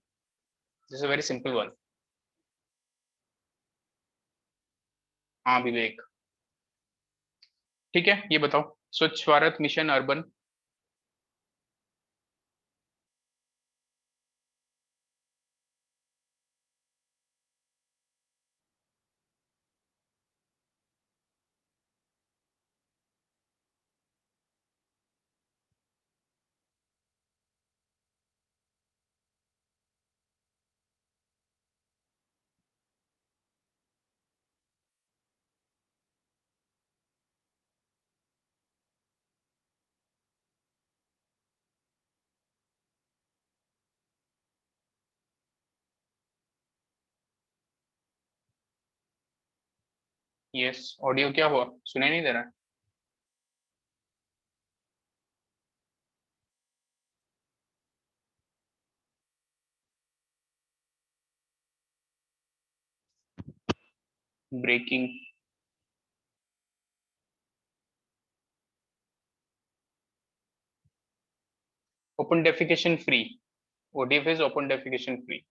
A: This is a very simple one. हाँ विवेक, ठीक है, ये बताओ Swachh Bharat mission urban. Yes, audio क्या हुआ, सुनाई नहीं दे रहा है? Breaking. Open defecation free, ODF is open defecation free.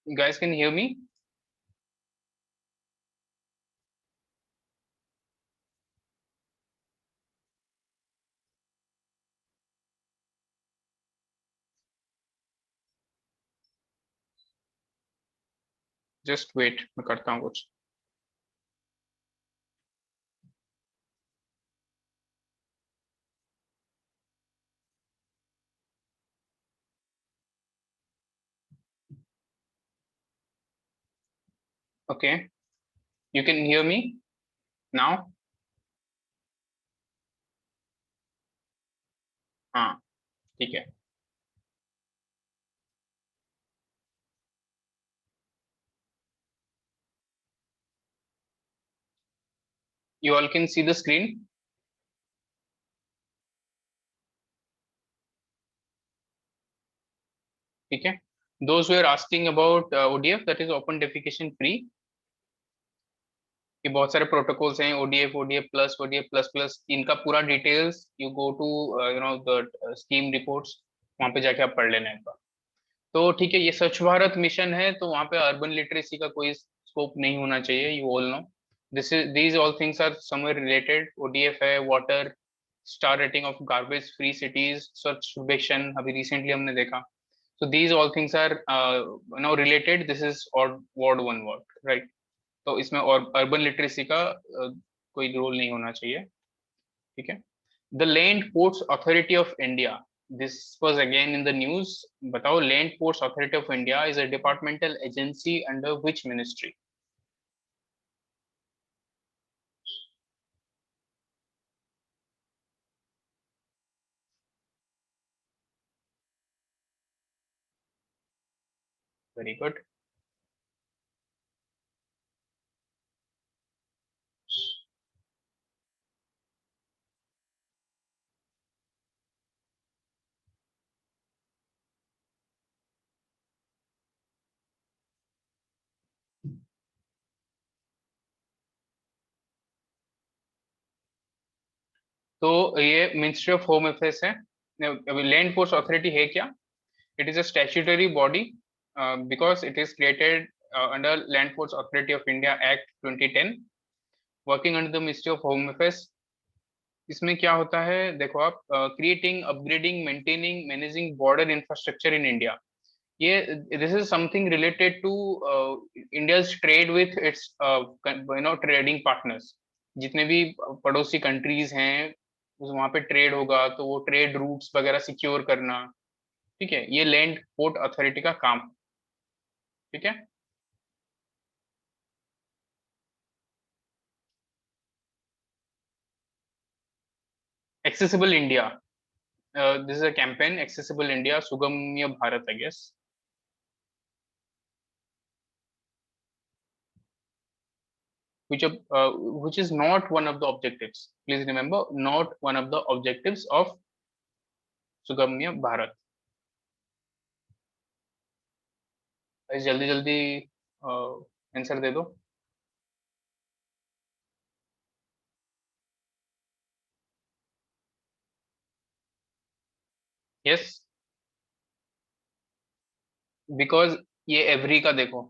A: You guys can hear me? Just wait, मैं करता हूँ कुछ। Okay, you can hear me now? हाँ, ठीक है। You all can see the screen? ठीक है। Those who are asking about ODF, that is open defecation free, कि बहुत सारे प्रोटोकॉल्स हैं, ODF, ODF plus, ODF plus plus, इनका पूरा details you go to the scheme reports, वहां पे जाके आप पढ़ लेना एक बार। तो ठीक है, ये स्वच्छ भारत मिशन है, तो वहाँ पे अर्बन लिटरेसी का कोई स्कोप नहीं होना चाहिए, you all know. These all things are somewhere related. ODF है, water, star rating of garbage free cities, Swachh Survekshan अभी रिसेंटली हमने देखा। So these all things are now related. This is ward one ward, right? तो इसमें और urban literacy का कोई role नहीं होना चाहिए, ठीक है। The land ports authority of India, this was again in the news. बताओ, land ports authority of India is a departmental agency under which ministry? Very good. तो ये मिनिस्ट्री ऑफ होम अफेयर्स है। Land ports authority है क्या? It is a statutory body because it is created under Land Ports Authority of India Act 2010, working under the Ministry of Home Affairs. इसमें क्या होता है, देखो आप, creating, upgrading, maintaining, managing border infrastructure in India. ये this is something related to India's trade with its trading partners. जितने भी पड़ोसी कंट्रीज हैं, वहाँ पे ट्रेड होगा तो वो ट्रेड रूट्स वगैरह सिक्योर करना, ठीक है, ये लैंड पोर्ट अथॉरिटी का काम है, ठीक है। Accessible India, this is a campaign, accessible India, Sugamya Bharat, I guess, which which is not one of the objectives. Please remember, not one of the objectives of सुगम्य भारत। जल्दी जल्दी आंसर दे दो। यस, बिकॉज ये every का देखो,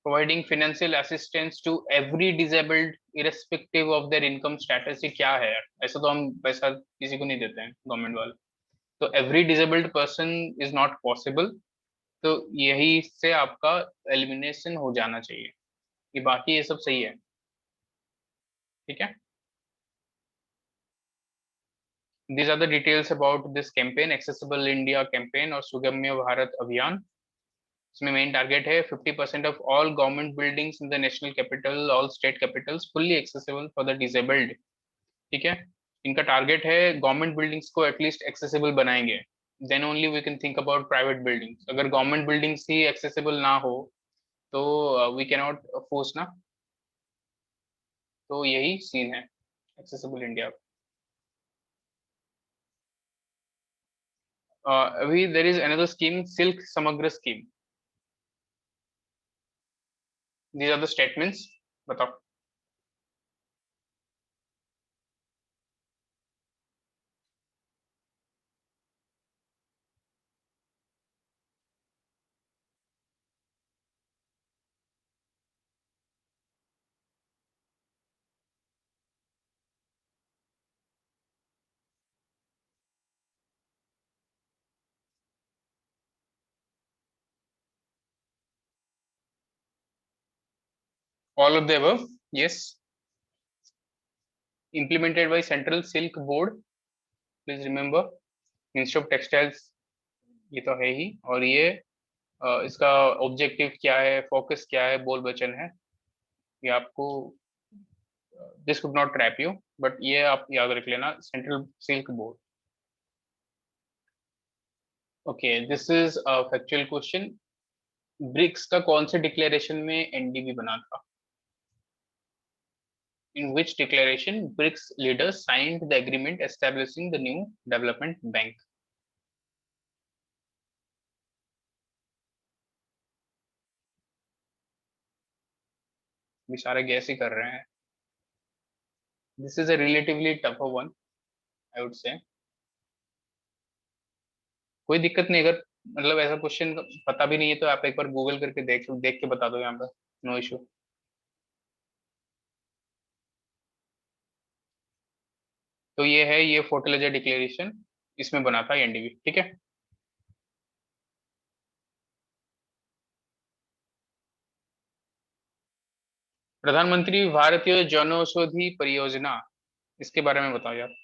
A: providing financial assistance to every disabled irrespective of their income status, ये क्या है यार? ऐसा तो हम पैसा किसी को नहीं देते हैं गवर्नमेंट वाले। तो every disabled person is not possible, तो यही से आपका एलिमिनेशन हो जाना चाहिए। ये बाकी ये सब सही है, ठीक है। These are the details about this campaign, Accessible India campaign और सुगम्य भारत अभियान। इसमें मेन टारगेट है 50% of all government buildings in the national capital, all state capitals fully accessible for the disabled, ठीक है। इनका टारगेट है गवर्नमेंट बिल्डिंग्स को at least accessible बनाएंगे, then only we can think about private buildings. अगर government buildings ही accessible ना हो तो वी कैन नॉट फोर्स ना। तो यही सीन है एक्सेसिबल इंडिया। अभी there is another scheme, silk Samagra scheme. These are the statements, बताओ। All of the above, yes. Implemented by Central Silk Board, please remember, Ministry of Textiles, ये तो है ही। और ये इसका ऑब्जेक्टिव क्या है, फोकस क्या है, बोल वचन है, ये आपको, this could not trap you, but ये आप याद रख लेना, Central Silk Board. Okay, this is a factual question. BRICS का कौन से डिक्लेरेशन में एनडीबी बना था? In which declaration BRICS leaders signed the agreement establishing the new development bank? भी सारे गैस ही कर रहे हैं। This is a relatively tougher one, I would say. कोई दिक्कत नहीं, अगर मतलब ऐसा क्वेश्चन पता भी नहीं है तो आप एक बार गूगल करके देख के बता दो यहाँ पे, नो इशू। तो ये है, ये फोर्टिलाइजर डिक्लेरेशन, इसमें बना था एनडीबी, ठीक है। प्रधानमंत्री भारतीय जनौषधि परियोजना, इसके बारे में बताओ यार,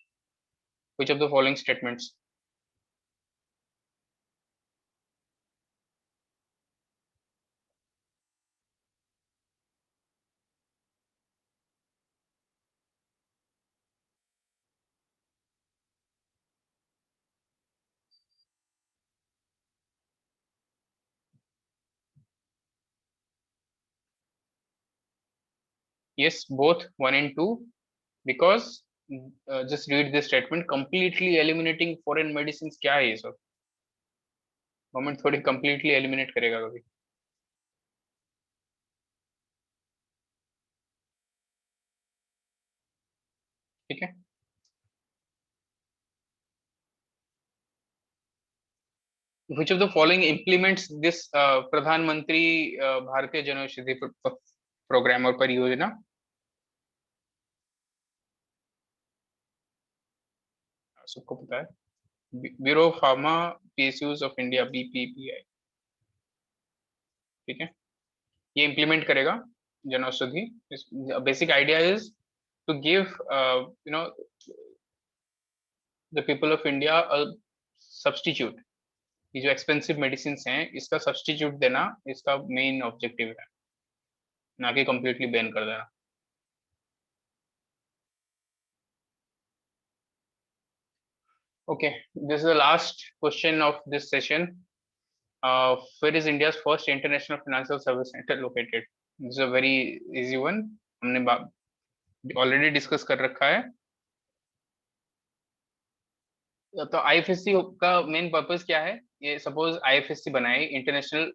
A: which of the following statements. yes, both 1 and 2, because just read this statement, completely eliminating foreign medicines, क्या है ये सब, गवर्नमेंट थोड़ी completely eliminate करेगा कभी, ठीक है। which of the following implements this प्रधानमंत्री भारतीय जनौषधि प्रोग्राम और परियोजना। सबको पता है, bureau of pharma PSUs of India, BPPI, ठीक है। ये इम्प्लीमेंट करेगा Janaushadhi. Basic idea is to give you know the people of India substitute, ये जो एक्सपेंसिव मेडिसिन हैं इसका सब्स्टिट्यूट देना इसका मेन ऑब्जेक्टिव है, ना कि कंप्लीटली बैन कर देना। Okay, this is the last question of this session. Where is India's first international financial service center located? This is a very easy one. हमने ऑलरेडी डिस्कस कर रखा है। तो आईएफएससी का मेन पर्पस क्या है, ये सपोज आईएफएससी बनाए, इंटरनेशनल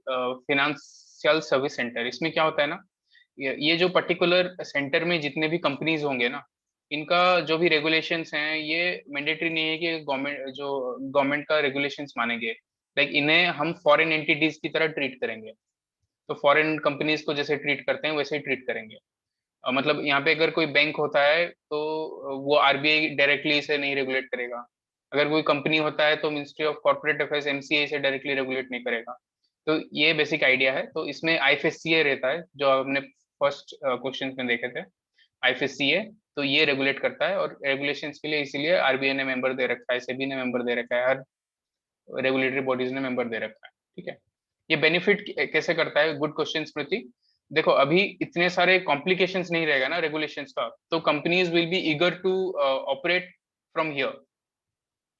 A: फिनेंशियल सर्विस सेंटर। इसमें क्या होता है ना, ये जो पर्टिकुलर सेंटर में जितने भी कंपनीज होंगे ना, इनका जो भी रेगुलेशंस हैं, ये मैंडेटरी नहीं है कि गवर्नमेंट का रेगुलेशंस मानेंगे। लाइक इन्हें हम फॉरेन एंटिटीज की तरह ट्रीट करेंगे, तो फॉरेन कंपनीज को जैसे ट्रीट करते हैं वैसे ही ट्रीट करेंगे। मतलब यहाँ पे अगर कोई बैंक होता है तो वो आरबीआई डायरेक्टली इसे नहीं रेगुलेट करेगा। अगर कोई कंपनी होता है तो ministry of corporate affairs MCA से डायरेक्टली रेगुलेट नहीं करेगा। तो ये बेसिक आइडिया है। तो इसमें आईएफएससीए रहता है, जो हमने फर्स्ट क्वेश्चन में देखे थे, आईएफएससीए। तो ये रेगुलेट करता है, और रेगुलेशंस के लिए इसीलिए आरबीआई ने मेंबर दे रखा है, सेबी ने मेंबर दे रखा है, हर रेगुलेटरी बॉडीज ने मेंबर दे रखा है, ठीक है। ये बेनिफिट कैसे करता है, गुड क्वेश्चन स्मृति। देखो अभी इतने सारे कॉम्प्लिकेशंस नहीं रहेगा ना रेगुलेशंस का, तो companies will be eager to operate from here,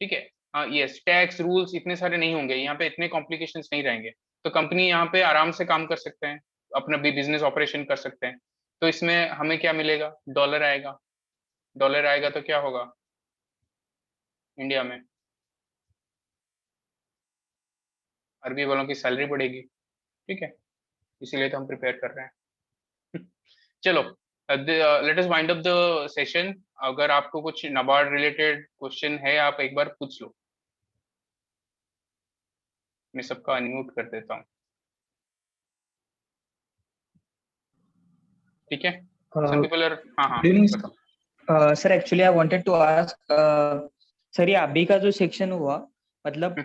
A: ठीक है। यस, टैक्स रूल्स इतने सारे नहीं होंगे यहाँ पे, इतने कॉम्प्लिकेशंस नहीं रहेंगे, तो कंपनी यहाँ पे आराम से काम कर सकते हैं, अपना भी बिजनेस ऑपरेशन कर सकते हैं। तो इसमें हमें क्या मिलेगा, डॉलर आएगा। डॉलर आएगा तो क्या होगा इंडिया में, अरबी वालों की सैलरी बढ़ेगी, ठीक है। इसीलिए तो हम प्रिपेयर कर रहे हैं। चलो, late us wind up the session. अगर आपको कुछ नाबार्ड रिलेटेड क्वेश्चन है, आप एक बार पूछ लो। मैं सबका अनम्यूट कर देता हूँ, ठीक है। सम पीपल आर, हाँ हाँ
C: Good evening,
A: बताओ।
C: sir. Actually, I wanted to ask, sir ये अभी का जो सेक्शन हुआ, मतलब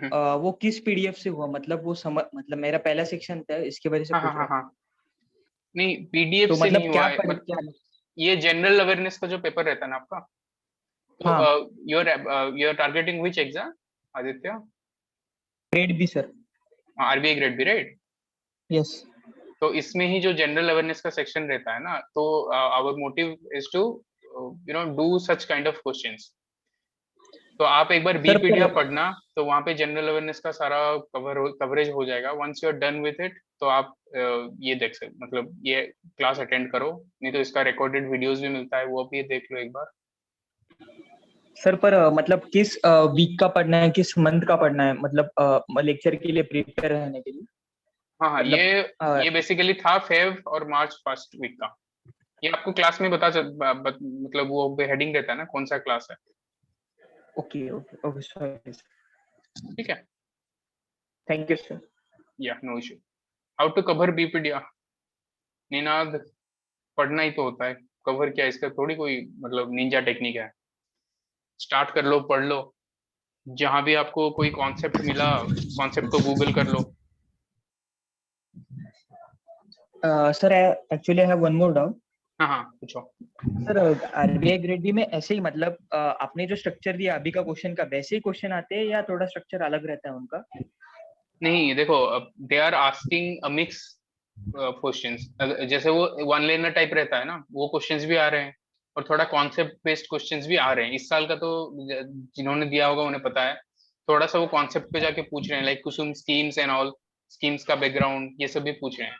C: वो किस पीडीएफ से हुआ, मतलब वो मतलब मेरा पहला सेक्शन था, इसके वजह से
A: हाँ हाँ
C: पूछ
A: हाँ
C: रहा हूँ।
A: हाँ, नहीं पीडीएफ
C: तो
A: से
C: मतलब
A: नहीं हुआ
C: क्या
A: है,
C: पढ़ क्या?
A: ये जनरल अवेयरनेस का जो पेपर रहता है ना आपका,
C: हाँ,
A: तो you're targeting which exam, Aditya?
C: Grade B sir.
A: RBI grade B, right?
C: Yes.
A: तो इसमें ही जो जनरल अवेयरनेस का सेक्शन रहता है ना, तो our motive is to do such kind of questions. तो आप एक बार
C: सर
A: बीपीडिया
C: पर
A: पढ़ना, तो वहां पे जनरल अवेयरनेस का सारा कवरेज हो जाएगा। Once you are done with it, तो आप ये देख सकते, मतलब ये क्लास अटेंड करो, नहीं तो इसका रिकॉर्डेड वीडियोस भी मिलता है, वो भी देख लो एक बार।
C: सर पर मतलब किस वीक का पढ़ना है, किस मंथ का पढ़ना है, मतलब लेक्चर के लिए प्रिपेयर रहने के लिए?
A: हाँ हाँ,
C: मतलब
A: ये बेसिकली था फेब और मार्च फर्स्ट वीक का। ये आपको क्लास में मतलब वो हेडिंग रहता है ना, कौन सा क्लास है,
C: ओके ओके ओके, सॉरी।
A: ठीक है।
C: Thank you sir.
A: Yeah no issue. How to cover बीपीडिया? निनाद, पढ़ना ही तो होता है, कवर क्या इसका थोड़ी कोई मतलब निंजा टेक्निक है। स्टार्ट कर लो, पढ़ लो, जहां भी आपको कोई कॉन्सेप्ट मिला कॉन्सेप्ट को गूगल कर लो।
C: Sir actually I have one more doubt.
A: हाँ हाँ पूछो।
C: सर आरबीआई ग्रेड बी में ऐसे ही मतलब आपने जो स्ट्रक्चर दिया अभी का क्वेश्चन का वैसे ही क्वेश्चन आते हैं या थोड़ा स्ट्रक्चर अलग रहता है उनका?
A: नहीं देखो, they are asking a mix questions. जैसे वो वन लाइनर टाइप रहता है ना, वो क्वेश्चंस भी आ रहे हैं और थोड़ा कॉन्सेप्ट बेस्ड क्वेश्चंस भी आ रहे हैं। इस साल का तो जिन्होंने दिया होगा उन्हें पता है, थोड़ा सा वो कॉन्सेप्ट पे जाके पूछ रहे हैं, like Kusum schemes and all, schemes का बैकग्राउंड ये सब भी पूछ रहे हैं।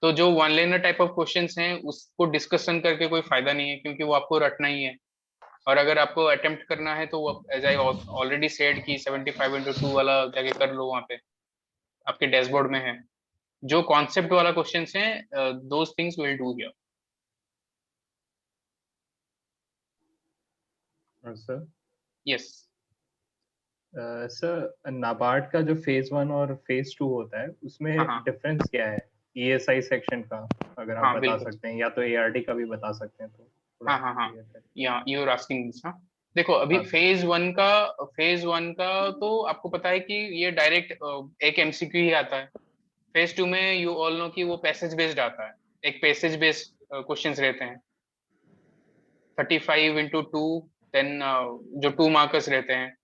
A: तो जो one liner type of questions हैं उसको डिस्कशन करके कोई फायदा नहीं है, क्योंकि वो आपको रटना ही है। और अगर आपको अटेम्प्ट करना है तो एज आई ऑलरेडी सेड कि 75/2 वाला जाके कर लो, वहाँ पे आपके डैशबोर्ड में है। जो कॉन्सेप्ट वाला क्वेश्चंस हैं those things will do here.
D: Sir
A: yes
D: sir, NABARD का जो फेज 1 और फेज 2 होता है उसमें
A: हाँ हाँ
D: डिफरेंस क्या है ईएसआई सेक्शन का, अगर आप
A: हाँ
D: बता
A: बिल्कुल।
D: सकते हैं, या तो एआरडी का भी बता सकते हैं तो थोड़ा
A: हाँ हाँ हाँ
D: clear करें।
A: या यू आर आस्किंग दिस। हाँ देखो, अभी
D: हाँ
A: फेज वन का तो आपको पता है कि ये डायरेक्ट एक एमसीक्यू ही आता है। फेज टू में यू ऑल नो कि वो पैसेज बेस्ड आता है। एक पैसेज बेस्ड क्वेश्चंस रहते हैं 35/2, देन जो 2 मार्कर्स रहते हैं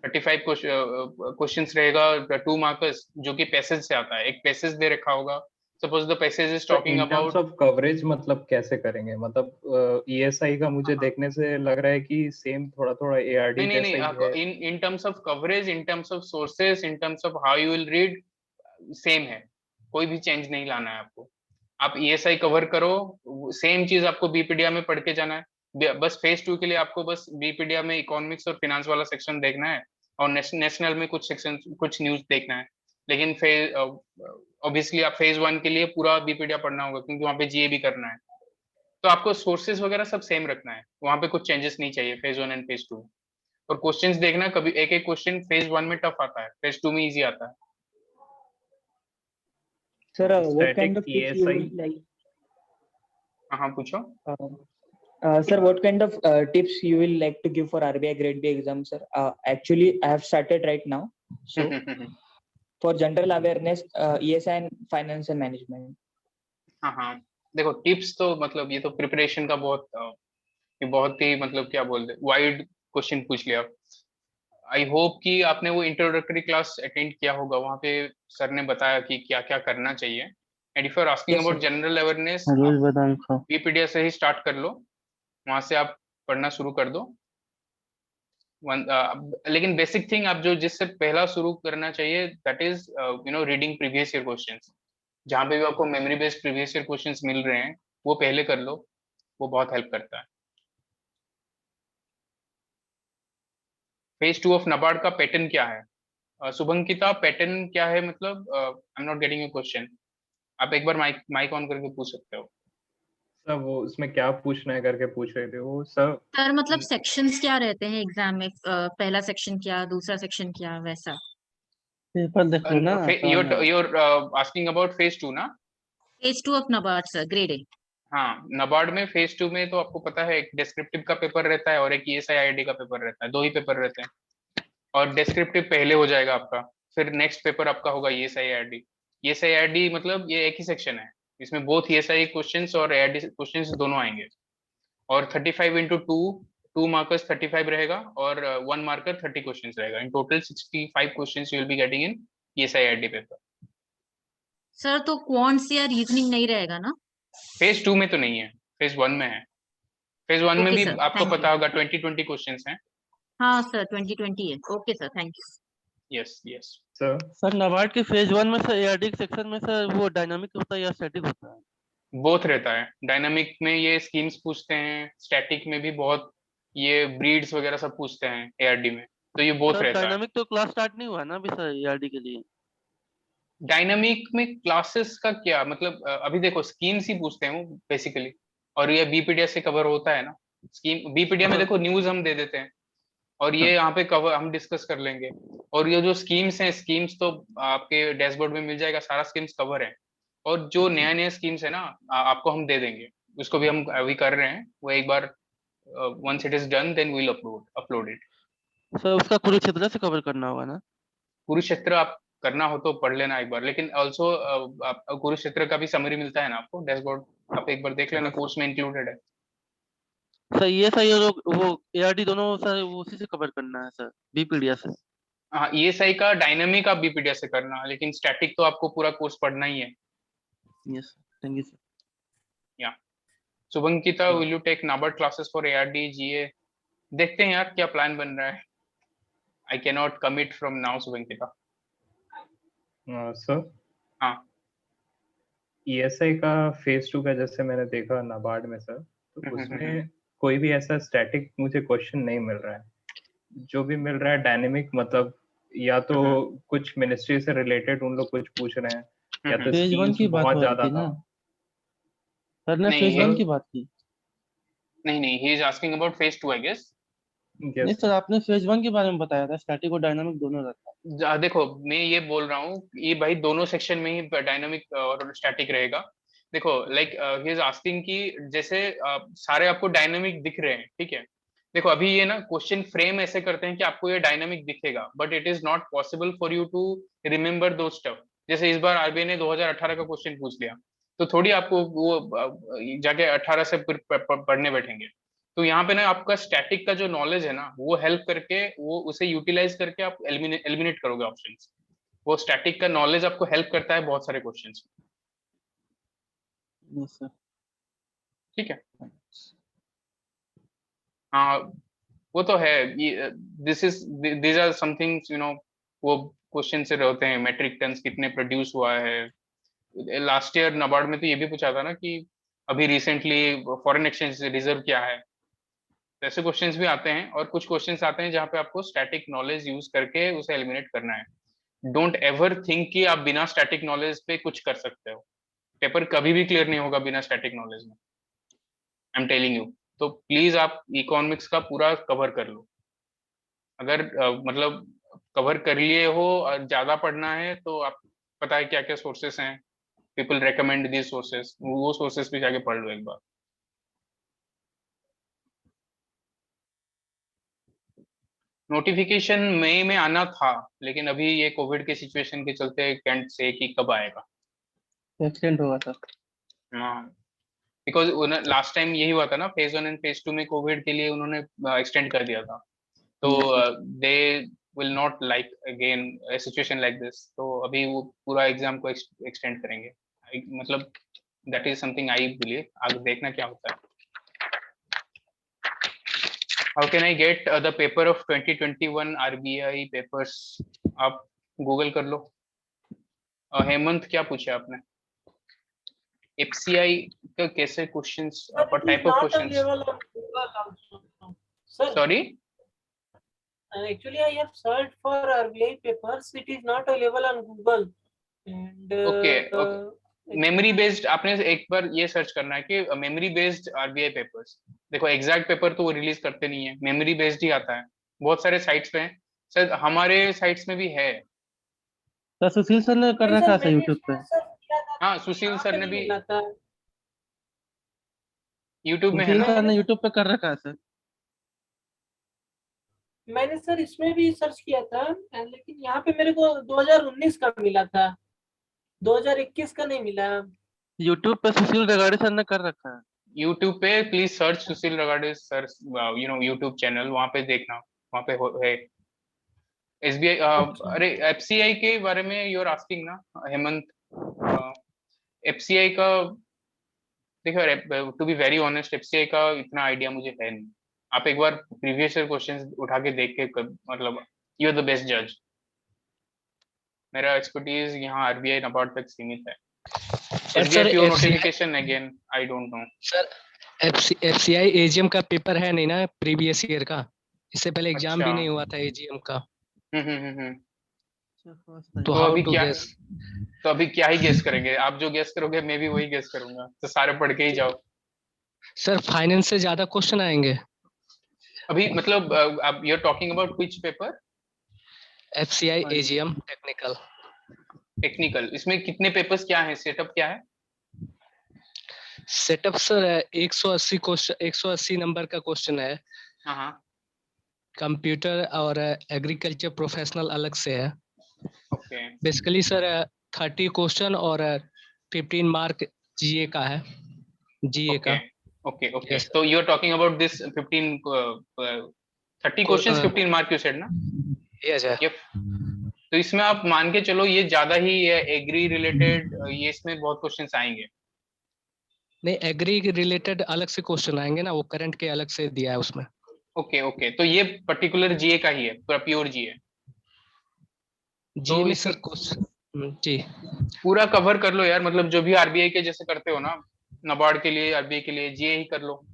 A: 35 क्वेश्चंस रहेगा 2 मार्कर्स, जो कि पैसेज से आता है। एक पैसेज दे रखा होगा, suppose the passage is
D: sir,
A: talking
D: in terms
A: about.
D: Of coverage मतलब कैसे करेंगे? मतलब ईएसआई का मुझे देखने से लग रहा है कि सेम थोड़ा थोड़ा एआरडी
A: नहीं नहीं
D: जैसा ही है।
A: नहीं, in terms of coverage, in terms of sources, in terms of how you will read, same है। कोई भी चेंज नहीं लाना है आपको। आप ईएसआई कवर करो, सेम चीज आपको बीपीडिया में पढ़ के जाना है। बस फेज टू के लिए आपको बस बीपीडिया में इकोनॉमिक्स और फिनेंस वाला सेक्शन देखना है, और नेशनल में कुछ सेक्शन, कुछ न्यूज देखना है। लेकिन फेज ऑब्वियसली आप फेज वन के लिए पूरा बीपीडिया पढ़ना होगा, क्योंकि वहाँ पे जीए भी करना है। तो आपको सोर्सेज वगैरह सब सेम रखना है, वहाँ पे कुछ चेंजेस नहीं चाहिए phase one and phase two. और क्वेश्चंस देखना, कभी एक एक क्वेश्चन फेज वन में टफ आता है, फेज टू में इजी आता है।
C: Sir, what kind
D: static
C: of tips you
D: ESI
C: will like?
A: हाँ पूछो।
C: Sir, what kind of tips you will like to give for RBI Grade B exam, sir? Actually, I have started right now. So, for general awareness, ESI and finance and management.
A: हाँ हाँ देखो, tips तो मतलब ये तो preparation का बहुत ये बहुत ही मतलब क्या बोलते वाइड क्वेश्चन पूछ लिया। आई होप कि आपने वो इंट्रोडक्टरी क्लास अटेंड किया होगा, वहाँ पे सर ने बताया कि क्या क्या करना चाहिए। And if you are asking
C: Yes,
A: about
C: sir.
A: General awareness,
E: रोज बादाम खाओ।
A: विकिपीडिया से ही स्टार्ट कर लो, वहां से आप पढ़ना शुरू कर दो। लेकिन बेसिक थिंग आप जो जिससे पहला शुरू करना चाहिए, that is reading previous year questions. जहाँ पे भी आपको memory based previous year questions मिल रहे हैं, वो पहले कर लो, वो बहुत हेल्प करता है। फेज टू ऑफ नबार्ड का पैटर्न क्या है? शुभंकिता, पैटर्न क्या है मतलब? I am not getting your question. आप एक बार माइक माइक ऑन करके पूछ सकते हो।
D: सर, वो उसमें क्या पूछना है करके पूछ रहे थे वो सर।
F: सर मतलब सेक्शंस क्या रहते हैं एग्जाम में? पहला सेक्शन क्या, दूसरा सेक्शन क्या, वैसा?
E: पेपर देख लो ना, आसान है।
A: you're asking about phase two ना?
F: Phase two of NABARD sir, grade A.
A: हाँ, नबार्ड में फेज टू में तो आपको पता है एक डिस्क्रिप्टिव का पेपर रहता है और एक ईएसआई आईडी का पेपर रहता है, 2 ही पेपर रहते हैं। और डिस्क्रिप्टिव पहले हो जाएगा आपका, फिर नेक्स्ट पेपर आपका होगा ईएसआई आईडी। ईएसआई आईडी मतलब ये एक ही सेक्शन है, इसमें बोथ ईएसआई क्वेश्चंस और आईडी क्वेश्चंस दोनों आएंगे। और 35/2, 2 मार्कर्स 35 रहेगा, और 1 मार्कर 30 क्वेश्चंस रहेगा। In total 65 questions you will be getting in ESI ID paper.
F: Sir तो क्वांट्स या रीजनिंग नहीं रहेगा ना?
A: फेज टू में तो नहीं है, फेज वन में है। फेज वन में
F: ओके
A: भी
F: सर,
A: आपको
F: थैंक
A: पता
F: यू।
A: होगा 20 क्वेश्चंस हैं।
F: हाँ सर, 2020 है। Okay sir, thank you.
A: Yes yes.
D: Sir,
E: sir NABARD के फेज 1 में सर एआरडी सेक्शन में सर वो डायनामिक होता है या स्टैटिक होता है?
A: बोथ रहता है। डायनामिक में ये स्कीम्स पूछते हैं, स्टैटिक में भी बहुत ये ब्रीड्स वगैरह सब पूछते हैं एआरडी में, तो ये बोथ
E: सर
A: रहता है।
E: डायनामिक तो क्लास स्टार्ट नहीं हुआ ना अभी सर एआरडी के लिए।
A: डायनामिक में क्लासेस का क्या मतलब? अभी देखो स्कीम्स ही पूछते हैं वो बेसिकली, और ये बीपीडीएस से कवर होता है ना। स्कीम बीपीडीएस में देखो न्यूज हम दे देते हैं, और ये यहाँ पे कवर हम डिस्कस कर लेंगे। और ये जो स्कीम्स हैं, स्कीम्स तो आपके डैशबोर्ड में मिल जाएगा, सारा स्कीम्स कवर है। और जो नया नया स्कीम्स है ना, आपको हम दे देंगे, उसको भी हम अभी कर रहे हैं। वो एक बार once it is done then we'll upload it।
E: Sir उसका कुरुक्षेत्र से कवर करना होगा ना?
A: कुरुक्षेत्र आप करना हो तो पढ़ लेना एक बार, लेकिन ऑल्सो कुरुक्षेत्र का भी समरी मिलता है ना आपको डैशबोर्ड, आप एक बार देख लेना, कोर्स में इंक्लूडेड है।
E: सर ये सही और वो ARD दोनों सर उसी से कवर करना है सर, बीपीडीएफ से।
A: हाँ, ESI का डायनामिक आप बीपीडीएफ से करना, लेकिन स्टैटिक तो आपको पूरा कोर्स पढ़ना ही है।
E: Yes, thank you sir.
A: Yeah Shubhankita, will you take NABARD classes for ARD GA? देखते हैं यार क्या प्लान बन रहा है। I can not commit from now Shubhankita.
D: Sir
A: हाँ
D: ESI का फेज 2 का जैसे मैंने देखा नाबार्ड में सर, तो उसमें कोई भी ऐसा स्टैटिक मुझे क्वेश्चन नहीं मिल रहा है। जो भी मिल रहा है डायनेमिक, मतलब या तो कुछ मिनिस्ट्री से रिलेटेड उन लोग कुछ पूछ रहे हैं, या तो
E: फेज 1
D: स्कीम्स
E: की बात
D: बहुत
E: हो रही
D: ज्यादा
E: थी ना,
D: था।
E: सर ने
A: नहीं,
E: फेज
A: ये-
E: 1 की बात की।
A: नहीं, he is asking about phase 2 I guess.
E: नहीं सर, आपने फेज 1 के बारे में बताया था, स्टैटिक और डायनामिक दोनों रहता है।
A: देखो मैं ये बोल रहा हूँ, ये भाई दोनों सेक्शन में ही डायनामिक और स्टैटिक रहेगा। देखो लाइक ही इज आस्किंग कि जैसे सारे आपको डायनामिक दिख रहे हैं, ठीक है। देखो अभी ये ना क्वेश्चन फ्रेम ऐसे करते हैं कि आपको ये डायनामिक दिखेगा, but it is not possible for you to remember दो स्टफ। जैसे इस बार आरबीआई ने 2018 का क्वेश्चन पूछ लिया, तो थोड़ी आपको वो जाके 18 से पढ़ने बैठेंगे। तो यहाँ पे ना आपका स्टैटिक का जो नॉलेज है ना, वो हेल्प करके, वो उसे यूटिलाइज करके आप एलिमिनेट करोगे ऑप्शंस। वो स्टैटिक का नॉलेज आपको हेल्प करता है बहुत सारे क्वेश्चंस।
E: Yes sir.
A: ठीक है, हाँ वो तो है। दीज आर समथिंग्स वो क्वेश्चन से रहते हैं, मेट्रिक टन्स कितने प्रोड्यूस हुआ है। लास्ट ईयर नाबार्ड में तो ये भी पूछा था ना कि अभी रिसेंटली फॉरेन एक्सचेंज रिजर्व क्या है। ऐसे क्वेश्चंस भी आते हैं, और कुछ क्वेश्चंस आते हैं जहाँ पे आपको स्टैटिक नॉलेज यूज करके उसे एलिमिनेट करना है। डोंट एवर थिंक कि आप बिना स्टैटिक नॉलेज पे कुछ कर सकते हो। पेपर कभी भी क्लियर नहीं होगा बिना स्टैटिक नॉलेज में, आई एम टेलिंग यू। तो प्लीज आप इकोनॉमिक्स का पूरा कवर कर लो। अगर मतलब कवर कर लिए हो और ज्यादा पढ़ना है तो आप, पता है क्या क्या सोर्सेस हैं, पीपल रेकमेंड दीज सोर्सेस, वो सोर्सेस भी जाके पढ़ लो एक बार। नोटिफिकेशन मई में आना था, लेकिन अभी ये कोविड के सिचुएशन के चलते कैंट से कि कब आएगा।
E: एक्सटेंड होगा सर।
A: हाँ, बिकॉज लास्ट टाइम यही हुआ था ना, फेज 1 एंड फेज 2 में कोविड के लिए उन्होंने एक्सटेंड कर दिया था। तो they will not like again a situation like this। तो अभी वो पूरा एग्जाम को एक्सटेंड करेंगे। मतलब that is something I believe. आगे देखना क्या होता है। How can I get the paper of 2021 RBI papers? आप गूगल कर लो। हेमंत क्या पूछा आपने? FCI का कैसे questions,
B: But it
A: type
B: is
A: of
B: not
A: questions?
B: available on Google also. Sir,
A: sorry,
B: actually I have searched for RBI papers. It is not available on Google. And
A: okay memory based आपने एक बार ये search करना है कि memory based RBI papers. देखो exact paper तो वो release करते नहीं है, मेमोरी बेस्ड ही आता है। बहुत सारे साइट्स पे है, सर हमारे साइट्स में भी है।
E: सर सुशील सर ने कर
B: नहीं
E: रखा
B: सर,
E: है सर
B: मैंने
E: यूट्यूब पे।
B: इसमें सर्च किया था,
A: हाँ, सुशील
B: यहाँ
A: सर
B: पे
A: ने
B: नहीं
A: भी
B: मिला था।
A: यूट्यूब में है
E: सुशील
A: ना।
E: सर ने यूट्यूब पे कर रखा है सर।
B: मैंने सर इसमें भी सर्च किया था, लेकिन यहाँ पे मेरे को 2019 का मिला था, 2021 का नहीं मिला।
E: यूट्यूब पे सुशील रगाड़े सर ने कर रखा है।
A: यूट्यूब पे please search Sushil Ragade sir, YouTube channel, वहां पे देखना, वहां पे है। SBI
B: अच्छा।
A: अरे FCI के बारे में यू आर आस्किंग ना हेमंत? FCI का देखो, to be very honest, FCI का इतना आइडिया मुझे है नहीं। आप एक बार प्रीवियस ईयर क्वेश्चंस उठा के देख के मतलब यू आर द बेस्ट जज। मेरा एक्सपर्टीज यहाँ RBI नाबार्ड तक सीमित है। SBI PO notification again I don't know.
G: Sir FCI AGM का पेपर है नहीं ना प्रीवियस ईयर का, इससे पहले एग्जाम भी
A: अच्छा।
G: नहीं हुआ था AGM का, तो
A: तो
G: हाउ
A: अभी
G: टू
A: क्या,
G: गेस?
A: तो अभी क्या ही गेस करेंगे? आप जो गेस करोगे मैं भी वही गेस करूंगा, तो सारे पढ़ के ही जाओ।
G: सर फाइनेंस से ज्यादा क्वेश्चन आएंगे?
A: अभी मतलब आप you are talking about which paper?
G: FCI AGM technical.
A: Technical, इसमें कितने पेपर्स क्या है, सेटअप क्या है?
G: सेटअप सर 180 क्वेश्चन, 180 नंबर का क्वेश्चन है।
A: हाँ,
G: कंप्यूटर और एग्रीकल्चर प्रोफेशनल अलग से है।
A: ओके
G: बेसिकली सर 30 क्वेश्चन और 15 मार्क जीए का है, जीए
A: ओके
G: का।
A: Okay okay.
G: Yes, sir.
A: तो you are talking about this 15 30 questions 15 mark you said ना?
G: Yes sir.
A: ये तो इसमें आप मान के चलो ये ज्यादा ही एग्री रिलेटेड, ये इसमें बहुत क्वेश्चंस आएंगे।
G: नहीं, एग्री के रिलेटेड अलग से क्वेश्चन आएंगे ना, वो करंट के अलग से दिया है उसमें।
A: ओके ओके, तो ये पर्टिकुलर जीए का ही है, पूरा प्योर जीए।
G: जी
A: तो
G: में
A: इसमें
G: सर क्वेश्चन जी
A: पूरा कवर कर लो यार, मतलब जो भी आरबीआई के जैसे करते हो ना, नाबार्ड के लिए, आरबीआई के लिए जीए ही कर लो।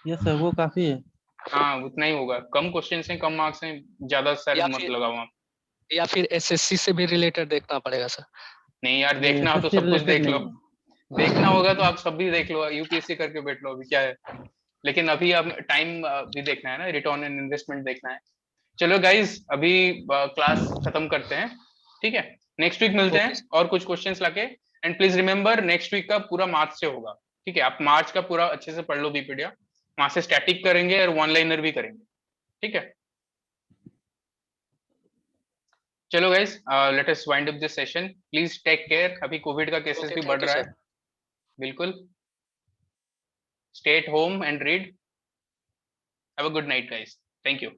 E: यस सर, वो काफी है।
A: हाँ उतना ही होगा, कम क्वेश्चंस हैं, कम मार्क्स हैं, ज्यादा सर
G: या
A: मत
G: फिर
A: लगाओ आप।
G: या फिर एसएससी से भी रिलेटेड देखना पड़ेगा सर।
A: नहीं यार,
E: नहीं,
A: देखना हो तो
E: एसएससी
A: सब कुछ
E: रिलेटेड
A: देख लो।
E: नहीं।
A: देखना होगा तो आप सब भी देख लो, यूपीएससी करके बैठ लो, अभी क्या है। लेकिन अभी अब टाइम भी देखना है ना, रिटर्न एंड इन्वेस्टमेंट देखना है। चलो गाइज, अभी क्लास खत्म करते हैं, ठीक है? नेक्स्ट वीक मिलते
G: ओके
A: हैं और कुछ क्वेश्चंस लाके। And please remember, next week का पूरा मार्च से होगा, ठीक है? आप मार्च का पूरा अच्छे से पढ़ लो बीपीडिया, वहां से स्टैटिक करेंगे और वन लाइनर भी करेंगे, ठीक है? चलो guys, let us wind up this session, please take care. अभी कोविड का केसेस
G: ओके,
A: भी बढ़
G: थैंक यू
A: रहा है,
G: सर।
A: बिल्कुल। Stay at home and read. Have a good night guys, thank you.